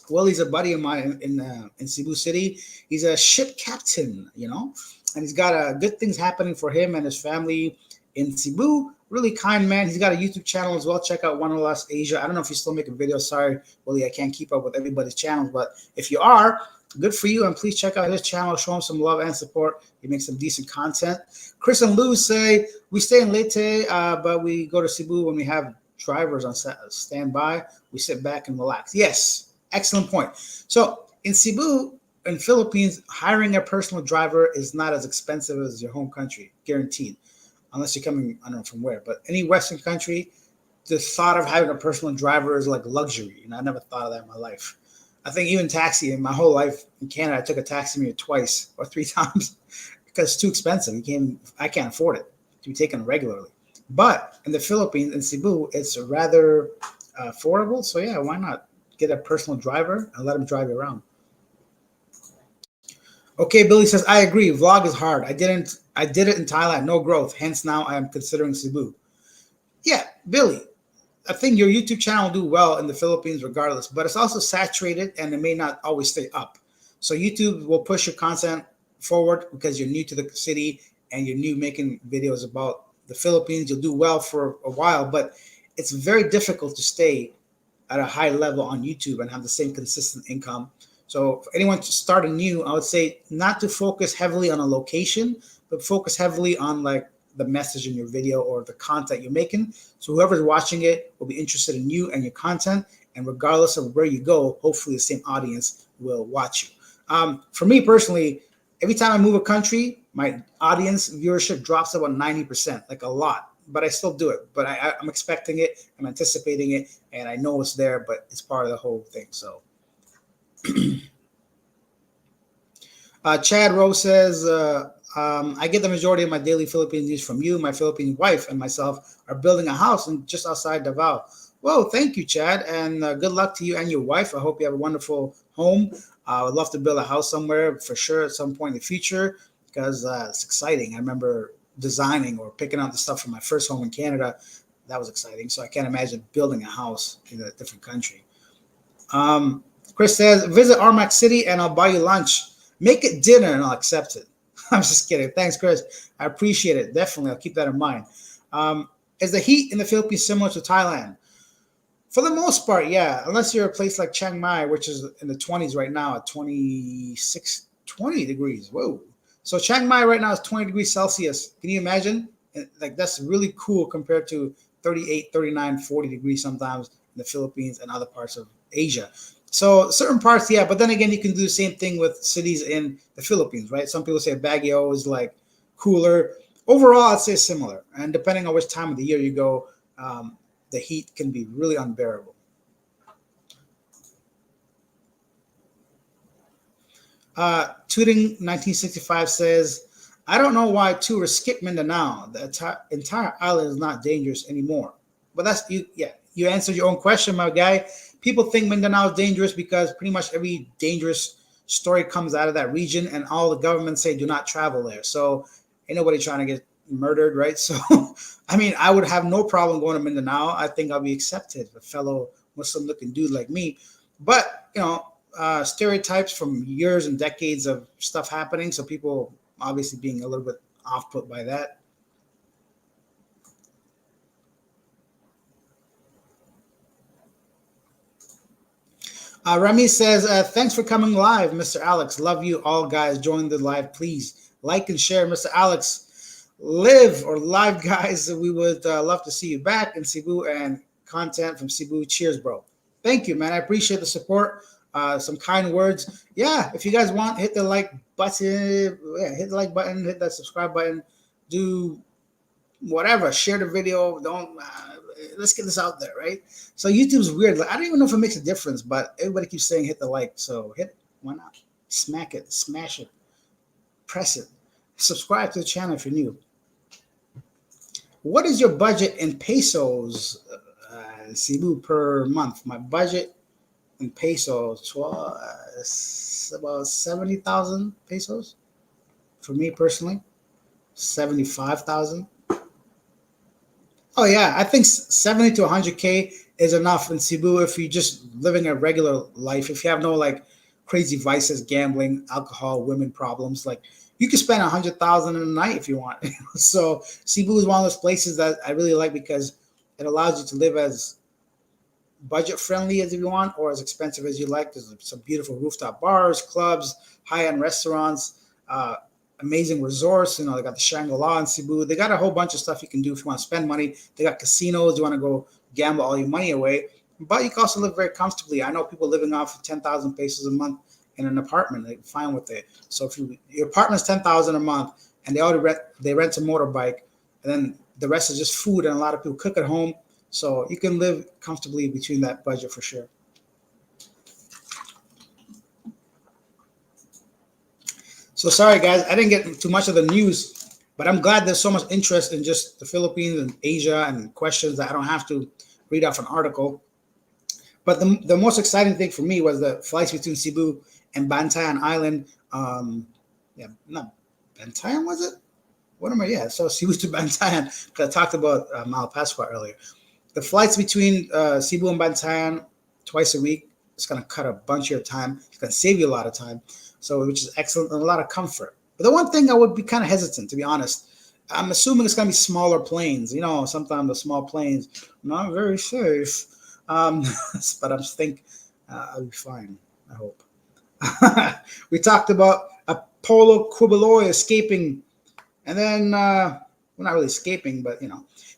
Willie's a buddy of mine in Cebu City. He's a ship captain, and he's got good things happening for him and his family in Cebu. Really kind man. He's got a YouTube channel as well. Check out Wanderlust Asia. I don't know if he's still making videos. Sorry, Willie, I can't keep up with everybody's channels, but if you are, good for you, and please check out his channel. Show him some love and support. He makes some decent content. Chris and Lou say, we stay in Leyte, but we go to Cebu when we have drivers on standby. We sit back and relax. Yes, excellent point. So in Cebu, in Philippines, hiring a personal driver is not as expensive as your home country, guaranteed. Unless you're coming, I don't know from where, but any Western country, the thought of having a personal driver is like luxury. I never thought of that in my life. I think even taxi in my whole life in Canada, I took a taxi maybe twice or 3 times because it's too expensive. I can't afford it to be taken regularly. But in the Philippines, in Cebu, it's rather affordable. So yeah, why not get a personal driver and let him drive you around? Okay, Billy says, I agree. Vlog is hard. I did it in Thailand, no growth. Hence now I am considering Cebu. Yeah, Billy, I think your YouTube channel will do well in the Philippines regardless, but it's also saturated and it may not always stay up. So YouTube will push your content forward because you're new to the city and you're new making videos about the Philippines. You'll do well for a while, but it's very difficult to stay at a high level on YouTube and have the same consistent income. So for anyone starting new, I would say not to focus heavily on a location, but focus heavily on like the message in your video or the content you're making. So whoever's watching it will be interested in you and your content. And regardless of where you go, hopefully the same audience will watch you. For me personally, every time I move a country, my audience viewership drops about 90%, like a lot. but I still do it. But I'm expecting it, I'm anticipating it, and I know it's there, but it's part of the whole thing. So Chad Rose says, I get the majority of my daily Philippine news from you. My Philippine wife and myself are building a house just outside Davao. Well, thank you, Chad, and good luck to you and your wife. I hope you have a wonderful home. I would love to build a house somewhere for sure at some point in the future because it's exciting. I remember designing or picking out the stuff from my first home in Canada. That was exciting. So I can't imagine building a house in a different country. Chris says, visit Armac City and I'll buy you lunch. Make it dinner and I'll accept it. I'm just kidding. Thanks, Chris. I appreciate it. Definitely. I'll keep that in mind. Is the heat in the Philippines similar to Thailand? For the most part, yeah. Unless you're a place like Chiang Mai, which is in the 20s right now at 26, 20 degrees. Whoa. So Chiang Mai right now is 20 degrees Celsius. Can you imagine? Like that's really cool compared to 38, 39, 40 degrees sometimes in the Philippines and other parts of Asia. So certain parts, yeah, but then again, you can do the same thing with cities in the Philippines, right? Some people say Baguio is like cooler. Overall, I'd say similar. And depending on which time of the year you go, the heat can be really unbearable. Tooting 1965 says, I don't know why tourists skip Mindanao. The entire island is not dangerous anymore. But that's you. Yeah, you answered your own question, my guy. People think Mindanao is dangerous because pretty much every dangerous story comes out of that region, and all the governments say do not travel there. So ain't nobody trying to get murdered, right? So, I mean, I would have no problem going to Mindanao. I think I'll be accepted, a fellow Muslim-looking dude like me. But stereotypes from years and decades of stuff happening, so people obviously being a little bit off put by that. Remy says, thanks for coming live, Mr. Alex. Love you all, guys. Join the live, please. Like and share, Mr. Alex. Live or live, guys. We would love to see you back in Cebu and content from Cebu. Cheers, bro. Thank you, man. I appreciate the support. Some kind words. Yeah, if you guys want, hit the like button. Yeah, hit the like button, hit that subscribe button. Do whatever. Share the video. Don't. Let's get this out there, right? So YouTube's weird. Like, I don't even know if it makes a difference, but everybody keeps saying hit the like. So hit it. Why not? Smack it. Smash it. Press it. Subscribe to the channel if you're new. What is your budget in pesos, Cebu, per month? My budget in pesos was about 70,000 pesos for me personally. 75,000. Oh yeah, I think 70 to 100K is enough in Cebu if you're just living a regular life. If you have no like crazy vices, gambling, alcohol, women problems, like you can spend 100,000 in a night if you want. So Cebu is one of those places that I really like because it allows you to live as budget friendly as you want or as expensive as you like. There's some beautiful rooftop bars, clubs, high end restaurants. Amazing resorts. They got the Shangri-La in Cebu. They got a whole bunch of stuff you can do if you want to spend money. They got casinos. You want to go gamble all your money away. But you can also live very comfortably. I know people living off of 10,000 pesos a month in an apartment. They're fine with it. So if your apartment's 10,000 a month and they rent a motorbike, and then the rest is just food, and a lot of people cook at home. So you can live comfortably between that budget for sure. So sorry, guys, I didn't get too much of the news, but I'm glad there's so much interest in just the Philippines and Asia and questions that I don't have to read off an article. But the most exciting thing for me was the flights between Cebu and Bantayan Island. Yeah, not Bantayan, was it? What am I? Yeah, so Cebu to Bantayan, because I talked about Malapascua earlier. The flights between Cebu and Bantayan twice a week, it's going to cut a bunch of your time. It's going to save you a lot of time. So, which is excellent and a lot of comfort. But the one thing I would be kind of hesitant, to be honest, I'm assuming it's going to be smaller planes. Sometimes the small planes not very safe. But I just think I'll be fine. I hope. We talked about Apollo Quiboloy escaping, and then well, not really escaping, but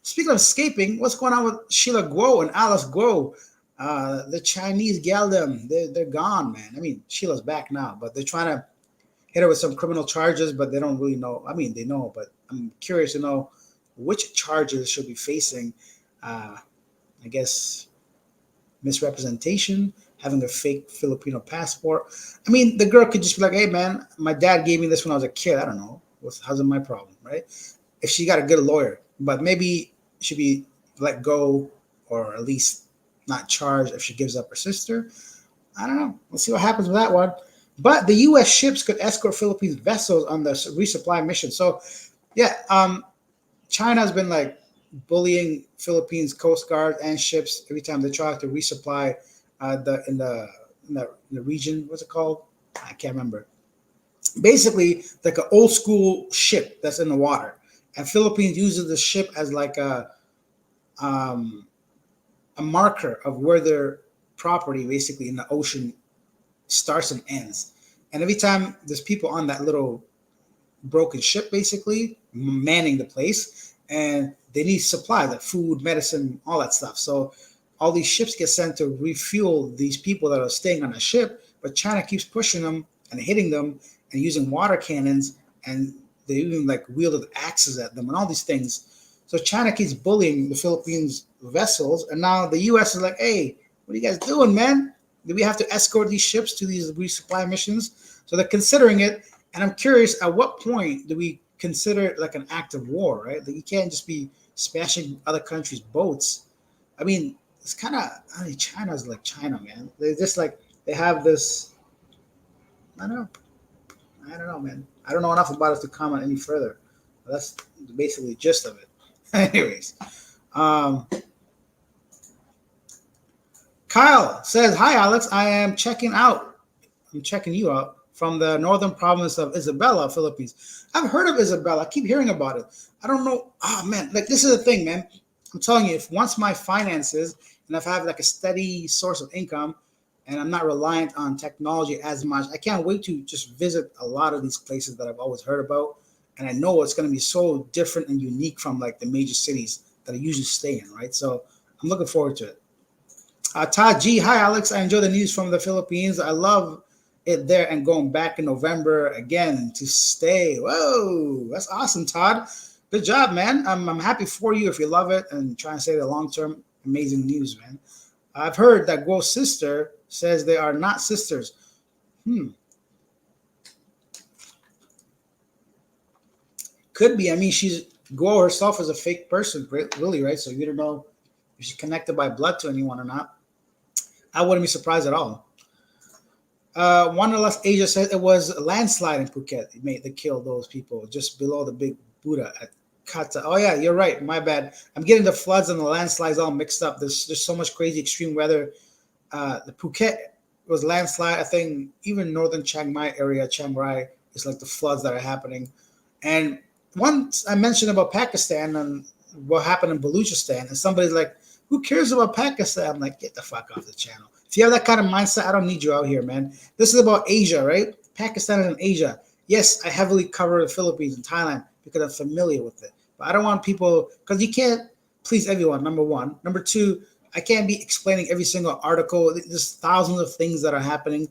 Speaking of escaping, what's going on with Sheila Guo and Alice Guo? The Chinese geldom, they're gone, man. I mean, Sheila's back now, but they're trying to hit her with some criminal charges, but they don't really know. I mean, they know, but I'm curious to know which charges she'll be facing. I guess misrepresentation, having a fake Filipino passport. I mean, the girl could just be like, "Hey, man, my dad gave me this when I was a kid. I don't know. How's it my problem, right?" If she got a good lawyer, but maybe she'd be let go or at least not charged if she gives up her sister. I don't know. Let's see what happens with that one. But the U.S. ships could escort Philippines vessels on the resupply mission. So, yeah, China has been like bullying Philippines Coast Guard and ships every time they try to resupply in the region. What's it called? I can't remember. Basically, like an old school ship that's in the water, and Philippines uses the ship as like um, a marker of where their property, basically in the ocean, starts and ends. And every time there's people on that little broken ship, basically manning the place, and they need supplies like food, medicine, all that stuff. So all these ships get sent to refuel these people that are staying on the ship, but China keeps pushing them and hitting them and using water cannons, and they even like wielded axes at them and all these things. So China keeps bullying the Philippines vessels, and now the U.S. is like, "Hey, what are you guys doing, man? Do we have to escort these ships to these resupply missions?" So they're considering it, and I'm curious, at what point do we consider it like an act of war, right? Like you can't just be smashing other countries' boats. I mean, it's kind of, I mean, China's like China, man. They just like they have this. I don't know. I don't know, man. I don't know enough about it to comment any further. That's basically the gist of it. Anyways, um, Kyle says, "Hi, Alex. I am checking out. I'm checking you out from the northern province of Isabela, Philippines. I've heard of Isabela. I keep hearing about it. I don't know. Oh, man. Like, this is the thing, man. I'm telling you, if once my finances and if I have like a steady source of income and I'm not reliant on technology as much, I can't wait to just visit a lot of these places that I've always heard about. And I know it's going to be so different and unique from like the major cities that I usually stay in, right? So I'm looking forward to it. Todd G, hi Alex. I enjoy the news from the Philippines. I love it there and going back in November again to stay. Whoa, that's awesome, Todd. Good job, man. I'm happy for you if you love it and try and stay the long term. Amazing news, man. I've heard that Guo's sister says they are not sisters. Could be. I mean, Guo herself is a fake person, really, right? So you don't know if she's connected by blood to anyone or not. I wouldn't be surprised at all. Wanderlust Asia said it was a landslide in Phuket that killed those people just below the big Buddha at Kata. Oh yeah, you're right. My bad. I'm getting the floods and the landslides all mixed up. There's so much crazy extreme weather. The Phuket was landslide. I think even northern Chiang Mai area, Chiang Rai, is like the floods that are happening. And once I mentioned about Pakistan and what happened in Baluchistan, and somebody's like, "Who cares about Pakistan?" I'm like, "Get the fuck off the channel." If you have that kind of mindset, I don't need you out here, man. This is about Asia, right? Pakistan is in Asia. Yes, I heavily cover the Philippines and Thailand because I'm familiar with it. But I don't want people, because you can't please everyone, number one. Number two, I can't be explaining every single article. There's thousands of things that are happening.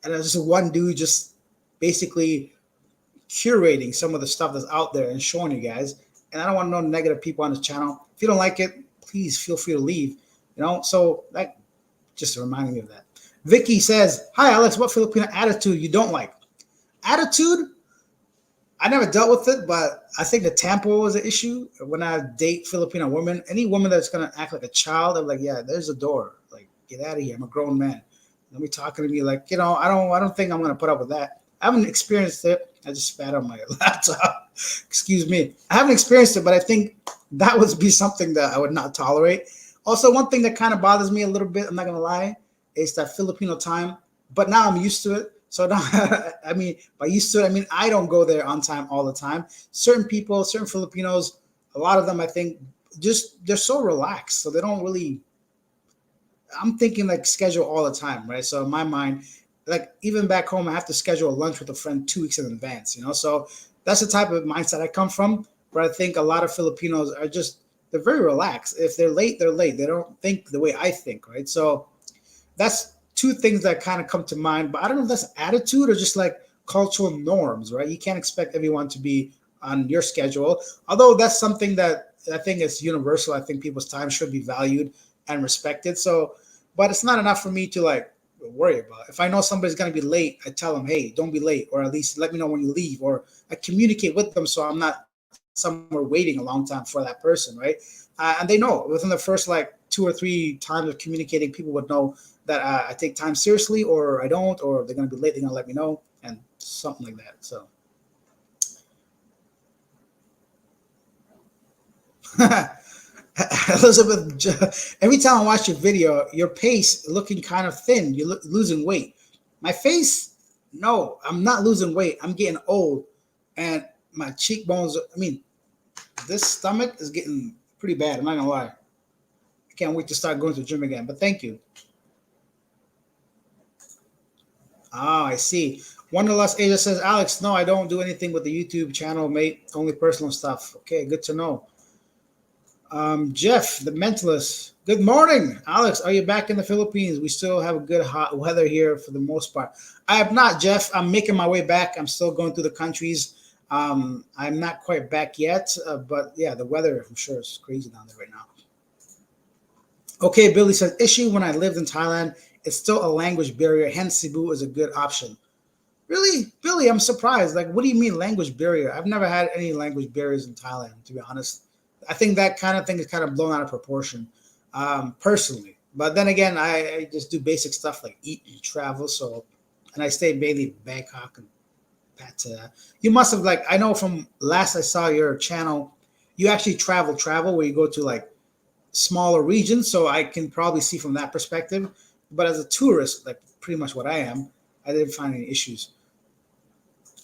And there's just one dude just basically curating some of the stuff that's out there and showing you guys. And I don't want no negative people on this channel. If you don't like it, please feel free to leave. So that just reminding me of that. Vicky says, "Hi Alex, what Filipino attitude you don't like?" Attitude? I never dealt with it, but I think the tempo is an issue. When I date Filipino women, any woman that's gonna act like a child, I'm like, "Yeah, there's a door. Like, get out of here. I'm a grown man. Don't be talking to me like, I don't think I'm gonna put up with that." I haven't experienced it. I just spat on my laptop. Excuse me. I haven't experienced it, but I think that would be something that I would not tolerate. Also, one thing that kind of bothers me a little bit, I'm not gonna lie, is that Filipino time. But now I'm used to it. So now, I mean, by used to it, I mean I don't go there on time all the time. Certain people, certain Filipinos, a lot of them, I think, just they're so relaxed, so they don't really. I'm thinking like schedule all the time, right? So in my mind, like even back home, I have to schedule a lunch with a friend 2 weeks in advance, So that's the type of mindset I come from. Where I think a lot of Filipinos are just they're very relaxed. If they're late, they're late. They don't think the way I think, right? So that's two things that kind of come to mind. But I don't know if that's attitude or just like cultural norms, right? You can't expect everyone to be on your schedule. Although that's something that I think is universal. I think people's time should be valued and respected. So, but it's not enough for me to like worry about. If I know somebody's going to be late, I tell them, hey, don't be late, or at least let me know when you leave, or I communicate with them so I'm not somewhere waiting a long time for that person, right? And they know within the first like 2 or 3 times of communicating, people would know that I take time seriously, or I don't, or if they're going to be late, they're going to let me know, and something like that. So. Elizabeth, every time I watch your video, your pace looking kind of thin. You're losing weight. My face, no, I'm not losing weight. I'm getting old, and my cheekbones. I mean, this stomach is getting pretty bad. I'm not gonna lie. I can't wait to start going to the gym again. But thank you. Ah, I see. Wanderlust Asia says, Alex, no, I don't do anything with the YouTube channel, mate. Only personal stuff. Okay, good to know. Jeff, the mentalist. Good morning, Alex. Are you back in the Philippines? We still have good hot weather here for the most part. I have not, Jeff. I'm making my way back. I'm still going through the countries. I'm not quite back yet, but yeah, the weather, I'm sure, is crazy down there right now. Okay, Billy says, issue when I lived in Thailand, it's still a language barrier. Hence, Cebu is a good option. Really, Billy, I'm surprised. Like, what do you mean language barrier? I've never had any language barriers in Thailand, to be honest. I think that kind of thing is kind of blown out of proportion, personally. But then again, I just do basic stuff like eat and travel. So, and I stay mainly in Bangkok and Pattaya. You must have like I know from last I saw your channel, you actually travel where you go to like smaller regions. So I can probably see from that perspective. But as a tourist, like pretty much what I am, I didn't find any issues.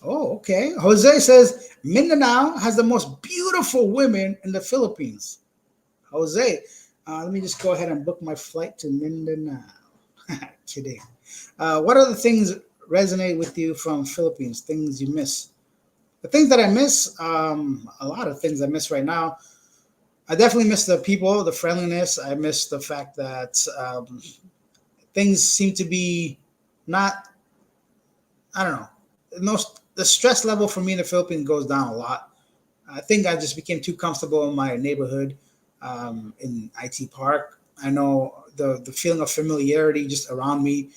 Oh, okay. Jose says Mindanao has the most beautiful women in the Philippines. Jose, let me just go ahead and book my flight to Mindanao. Kidding. What other things resonate with you from Philippines? Things you miss? The things that I miss, a lot of things I miss right now. I definitely miss the people, the friendliness. I miss the fact that things seem to be not. I don't know. The stress level for me in the Philippines goes down a lot. I think I just became too comfortable in my neighborhood in IT Park. I know the feeling of familiarity just around me.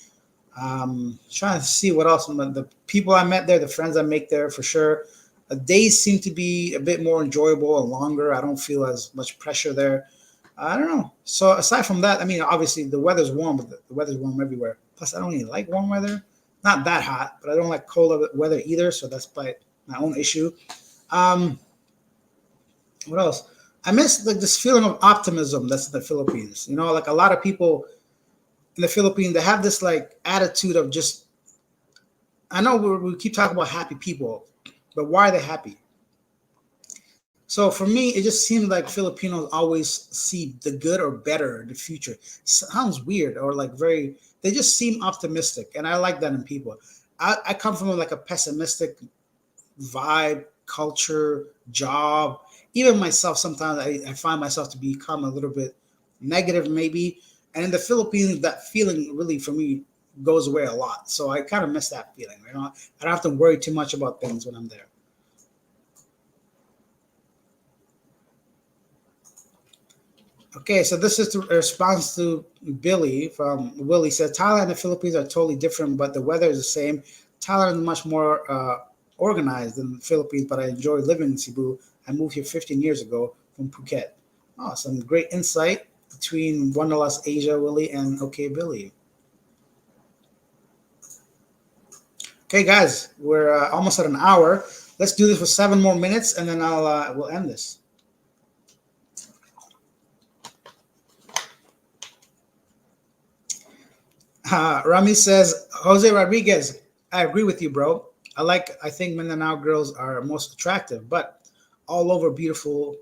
Trying to see what else. The people I met there, the friends I make there for sure. Days seem to be a bit more enjoyable and longer. I don't feel as much pressure there. I don't know. So aside from that, I mean, obviously the weather's warm, but the weather's warm everywhere. Plus, I don't really like warm weather. Not that hot, but I don't like cold weather either. So that's by my own issue. Um, what else? I miss like this feeling of optimism that's in the Philippines. You know, like a lot of people in the Philippines, they have this like attitude of just. I know we keep talking about happy people, but why are they happy? So for me, it just seems like Filipinos always see the good or better in the future. Sounds weird or like very. They just seem optimistic, and I like that in people. I come from like a pessimistic vibe, culture, job. Even myself, sometimes I find myself to become a little bit negative, maybe. And in the Philippines, that feeling really for me goes away a lot. So I kind of miss that feeling. You know, I don't have to worry too much about things when I'm there. Okay, so this is the response to Billy from Willie said Thailand and the Philippines are totally different, but the weather is the same. Thailand is much more organized than the Philippines, but I enjoy living in Cebu. I moved here 15 years ago from Phuket. Oh, some great insight between Wanderlust Asia, Willie, and Okay Billy. Okay, guys, we're almost at an hour. Let's do this for 7 more minutes, and then we'll end this. Rami says, Jose Rodriguez, I agree with you, bro. I think Mindanao girls are most attractive, but all over beautiful.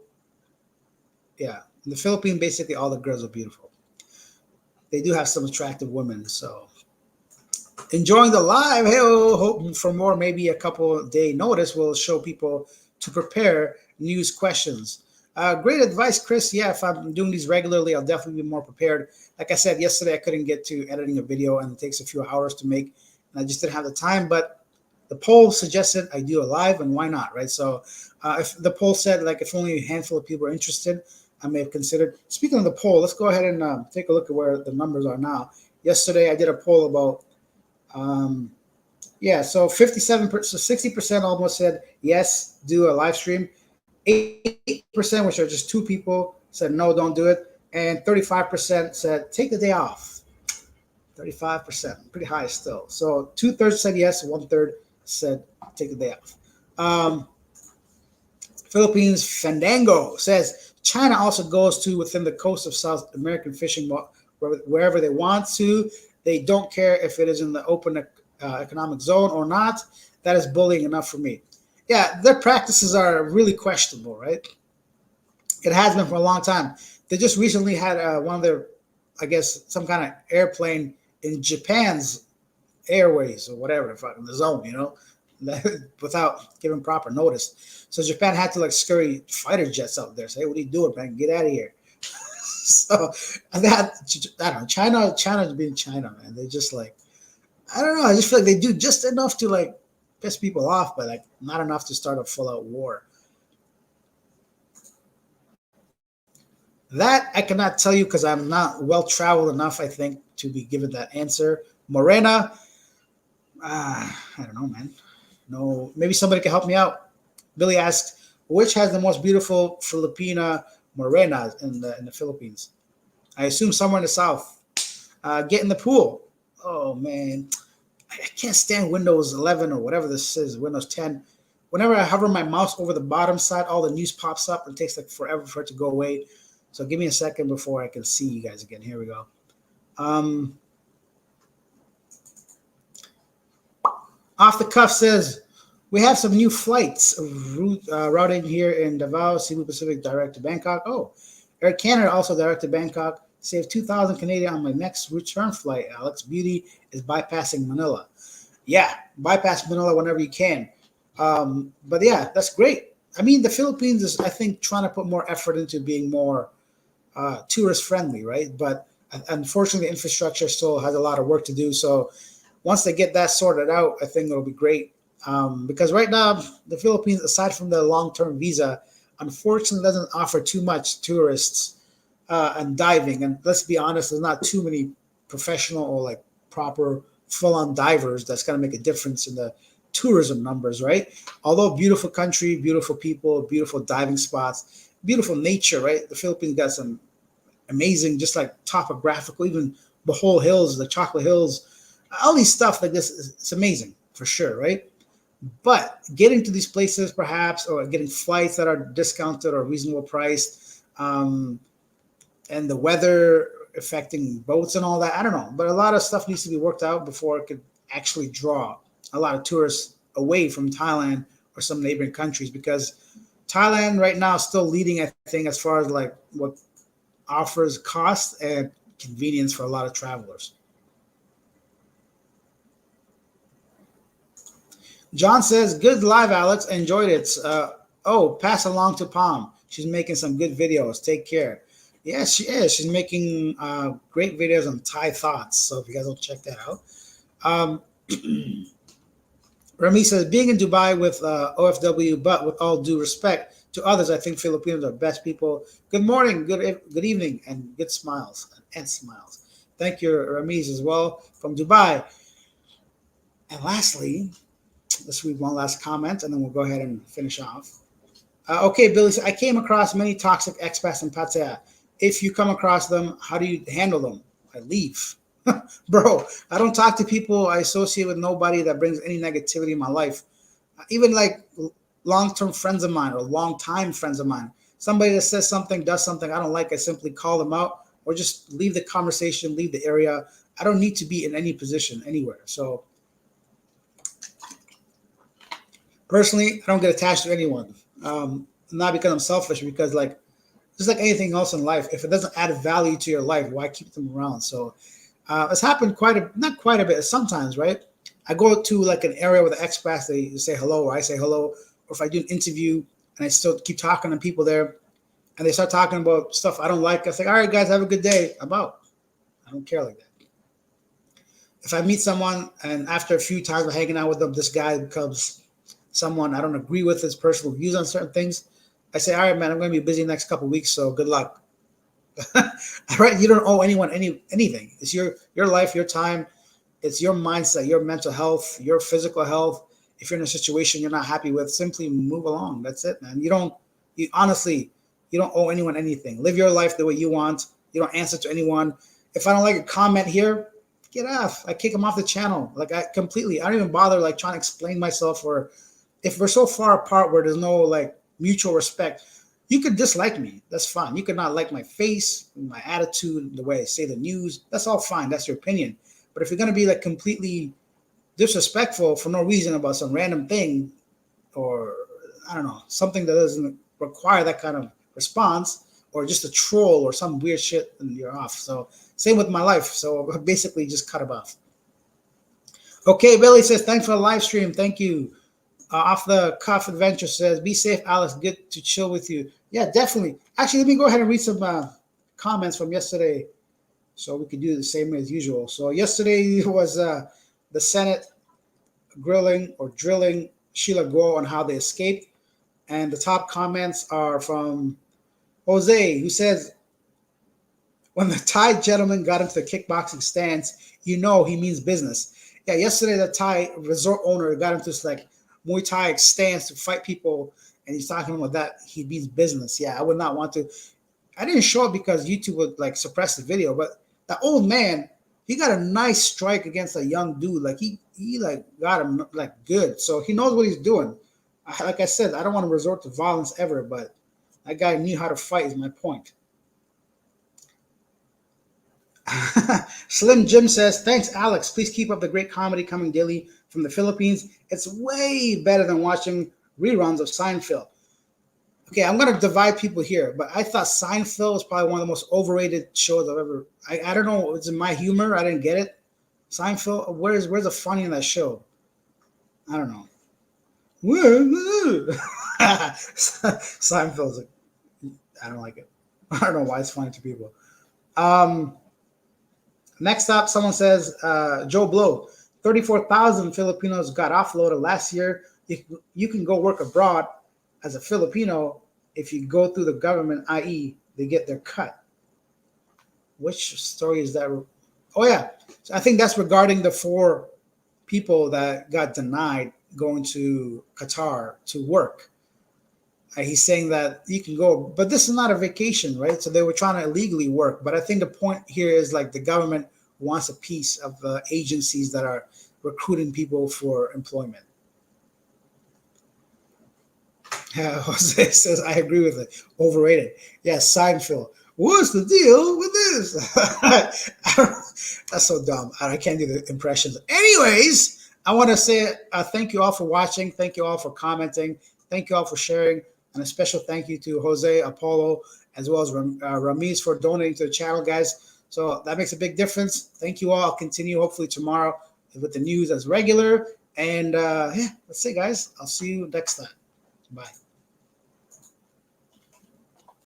Yeah. In the Philippines, basically all the girls are beautiful. They do have some attractive women. So enjoying the live. Hey, hope for more, maybe a couple day notice will show people to prepare news questions. Great advice, Chris. Yeah, if I'm doing these regularly, I'll definitely be more prepared. Like I said yesterday, I couldn't get to editing a video, and it takes a few hours to make, and I just didn't have the time. But the poll suggested I do a live, and why not, right? So if the poll said like if only a handful of people are interested, I may have considered. Speaking of the poll, let's go ahead and take a look at where the numbers are now. Yesterday, I did a poll about, so 57%, so 60% almost said yes, do a live stream. 8%, which are just two people, said no, don't do it, and 35% said take the day off. 35%, pretty high still. So 2/3 said yes, 1/3 said take the day off. Philippines Fandango says China also goes to within the coast of South American fishing wherever they want to. They don't care if it is in the open economic zone or not. That is bullying enough for me. Yeah, their practices are really questionable, right? It has been for a long time. They just recently had one of their, I guess, some kind of airplane in Japan's airways or whatever, in the zone, without giving proper notice. So Japan had to like scurry fighter jets out there. Say, hey, what are you doing, man? Get out of here. So that, I don't know. China's being China, man. They just like, I don't know. I just feel like they do just enough to like piss people off, but like not enough to start a full-out war. That I cannot tell you because I'm not well-traveled enough, I think, to be given that answer. Morena, I don't know, man. No, maybe somebody can help me out. Billy asked, which has the most beautiful Filipina morenas in the Philippines? I assume somewhere in the south. Get in the pool. Oh, man. I can't stand Windows 11 or whatever this is, Windows 10. Whenever I hover my mouse over the bottom side, all the news pops up. It takes like forever for it to go away. So give me a second before I can see you guys again. Here we go. Off the Cuff says, we have some new flights routing here in Davao, Cebu Pacific direct to Bangkok. Oh, Air Canada also direct to Bangkok. Save 2,000 Canadian on my next return flight. Alex Beauty is bypassing Manila. Yeah, bypass Manila whenever you can. But yeah, that's great. I mean, the Philippines is, I think, trying to put more effort into being more tourist friendly, right? But unfortunately, the infrastructure still has a lot of work to do. So once they get that sorted out, I think it'll be great. Because right now, the Philippines, aside from the long-term visa, unfortunately doesn't offer too much tourists and diving. And let's be honest, there's not too many professional or like proper full-on divers that's going to make a difference in the tourism numbers, right? Although beautiful country, beautiful people, beautiful diving spots, beautiful nature, right? The Philippines got some amazing, just like topographical, even Bohol Hills, the Chocolate Hills, all these stuff like this. It's amazing for sure, right? But getting to these places, perhaps, or getting flights that are discounted or reasonable priced, and the weather affecting boats and all that, I don't know. But a lot of stuff needs to be worked out before it could actually draw a lot of tourists away from Thailand or some neighboring countries, because Thailand right now is still leading, I think, as far as like what offers cost and convenience for a lot of travelers. John says, good live, Alex. Enjoyed it. Pass along to Palm. She's making some good videos. Take care. Yeah, she is. She's making great videos on Thai thoughts. So if you guys don't check that out. Rami says, being in Dubai with OFW, but with all due respect to others, I think Filipinos are best people. Good morning, good evening, and good smiles. And smiles. Thank you, Ramiz, as well from Dubai. And lastly, let's read one last comment, and then we'll go ahead and finish off. Okay, Billy, I came across many toxic expats in Pattaya. If you come across them, how do you handle them? I leave. Bro, I don't talk to people. I associate with nobody that brings any negativity in my life. Even like long-term friends of mine or long-time friends of mine. Somebody that says something, does something I don't like, I simply call them out or just leave the conversation, leave the area. I don't need to be in any position anywhere. So personally, I don't get attached to anyone. Not because I'm selfish, because like just like anything else in life, if it doesn't add value to your life, why keep them around? So it's happened not quite a bit, sometimes, right? I go to like an area with the expats, they say hello, or I say hello, or if I do an interview and I still keep talking to people there, and they start talking about stuff I don't like, I say, all right, guys, have a good day. I'm out. I don't care like that. if I meet someone and after a few times of hanging out with them, this guy becomes someone I don't agree with his personal views on certain things, I say, all right, man, I'm going to be busy the next couple of weeks, so good luck. Right? You don't owe anyone anything. It's your life, your time. It's your mindset, your mental health, your physical health. If you're in a situation you're not happy with, simply move along. That's it, man. You honestly, you don't owe anyone anything. Live your life the way you want. You don't answer to anyone. If I don't like a comment here, get off. I kick them off the channel. Like I don't even bother like trying to explain myself. Or if we're so far apart where there's no like mutual respect, you could dislike me. That's fine. You could not like my face, my attitude, the way I say the news. That's all fine. That's your opinion. But if you're gonna be like completely disrespectful for no reason about some random thing, or I don't know, something that doesn't require that kind of response, or just a troll or some weird shit, and you're off. So same with my life. So basically just cut it off. Okay, Billy says, thanks for the live stream. Thank you. Off the Cuff Adventure says, be safe, Alex. Good to chill with you. Yeah, definitely. Actually, let me go ahead and read some comments from yesterday so we can do the same as usual. So yesterday was the Senate grilling or drilling Sheila Guo on how they escaped. And the top comments are from Jose, who says, when the Thai gentleman got into the kickboxing stance, he means business. Yeah, yesterday the Thai resort owner got into this like Muay Thai stance to fight people, and he's talking about that he means business. Yeah, I would not want to. I didn't show it because YouTube would like suppress the video, but that old man, he got a nice strike against a young dude. Like he like got him like good. So he knows what he's doing. Like I said, I don't want to resort to violence ever, but that guy knew how to fight is my point. Slim Jim says, thanks, Alex. Please keep up the great comedy coming daily from the Philippines. It's way better than watching reruns of Seinfeld. Okay, I'm going to divide people here, but I thought Seinfeld was probably one of the most overrated shows I've ever. I don't know. It's in my humor. I didn't get it. Seinfeld, where's the funny in that show? I don't know. Seinfeld's like, I don't like it. I don't know why it's funny to people. Next up, someone says, Joe Blow, 34,000 Filipinos got offloaded last year. You can go work abroad as a Filipino if you go through the government, i.e., they get their cut. Which story is that? Oh, yeah. So I think that's regarding the 4 people that got denied going to Qatar to work. He's saying that you can go, but this is not a vacation, right? So they were trying to illegally work. But I think the point here is like the government wants a piece of the agencies that are recruiting people for employment. Jose says, I agree with it. Overrated. Yes, Seinfeld. What's the deal with this? That's so dumb. I can't do the impressions. Anyways, I want to say thank you all for watching. Thank you all for commenting. Thank you all for sharing. And a special thank you to Jose, Apollo, as well as Ramiz for donating to the channel, guys. So that makes a big difference. Thank you all. I'll continue hopefully tomorrow with the news as regular. And yeah, that's it, guys. I'll see you next time. Bye.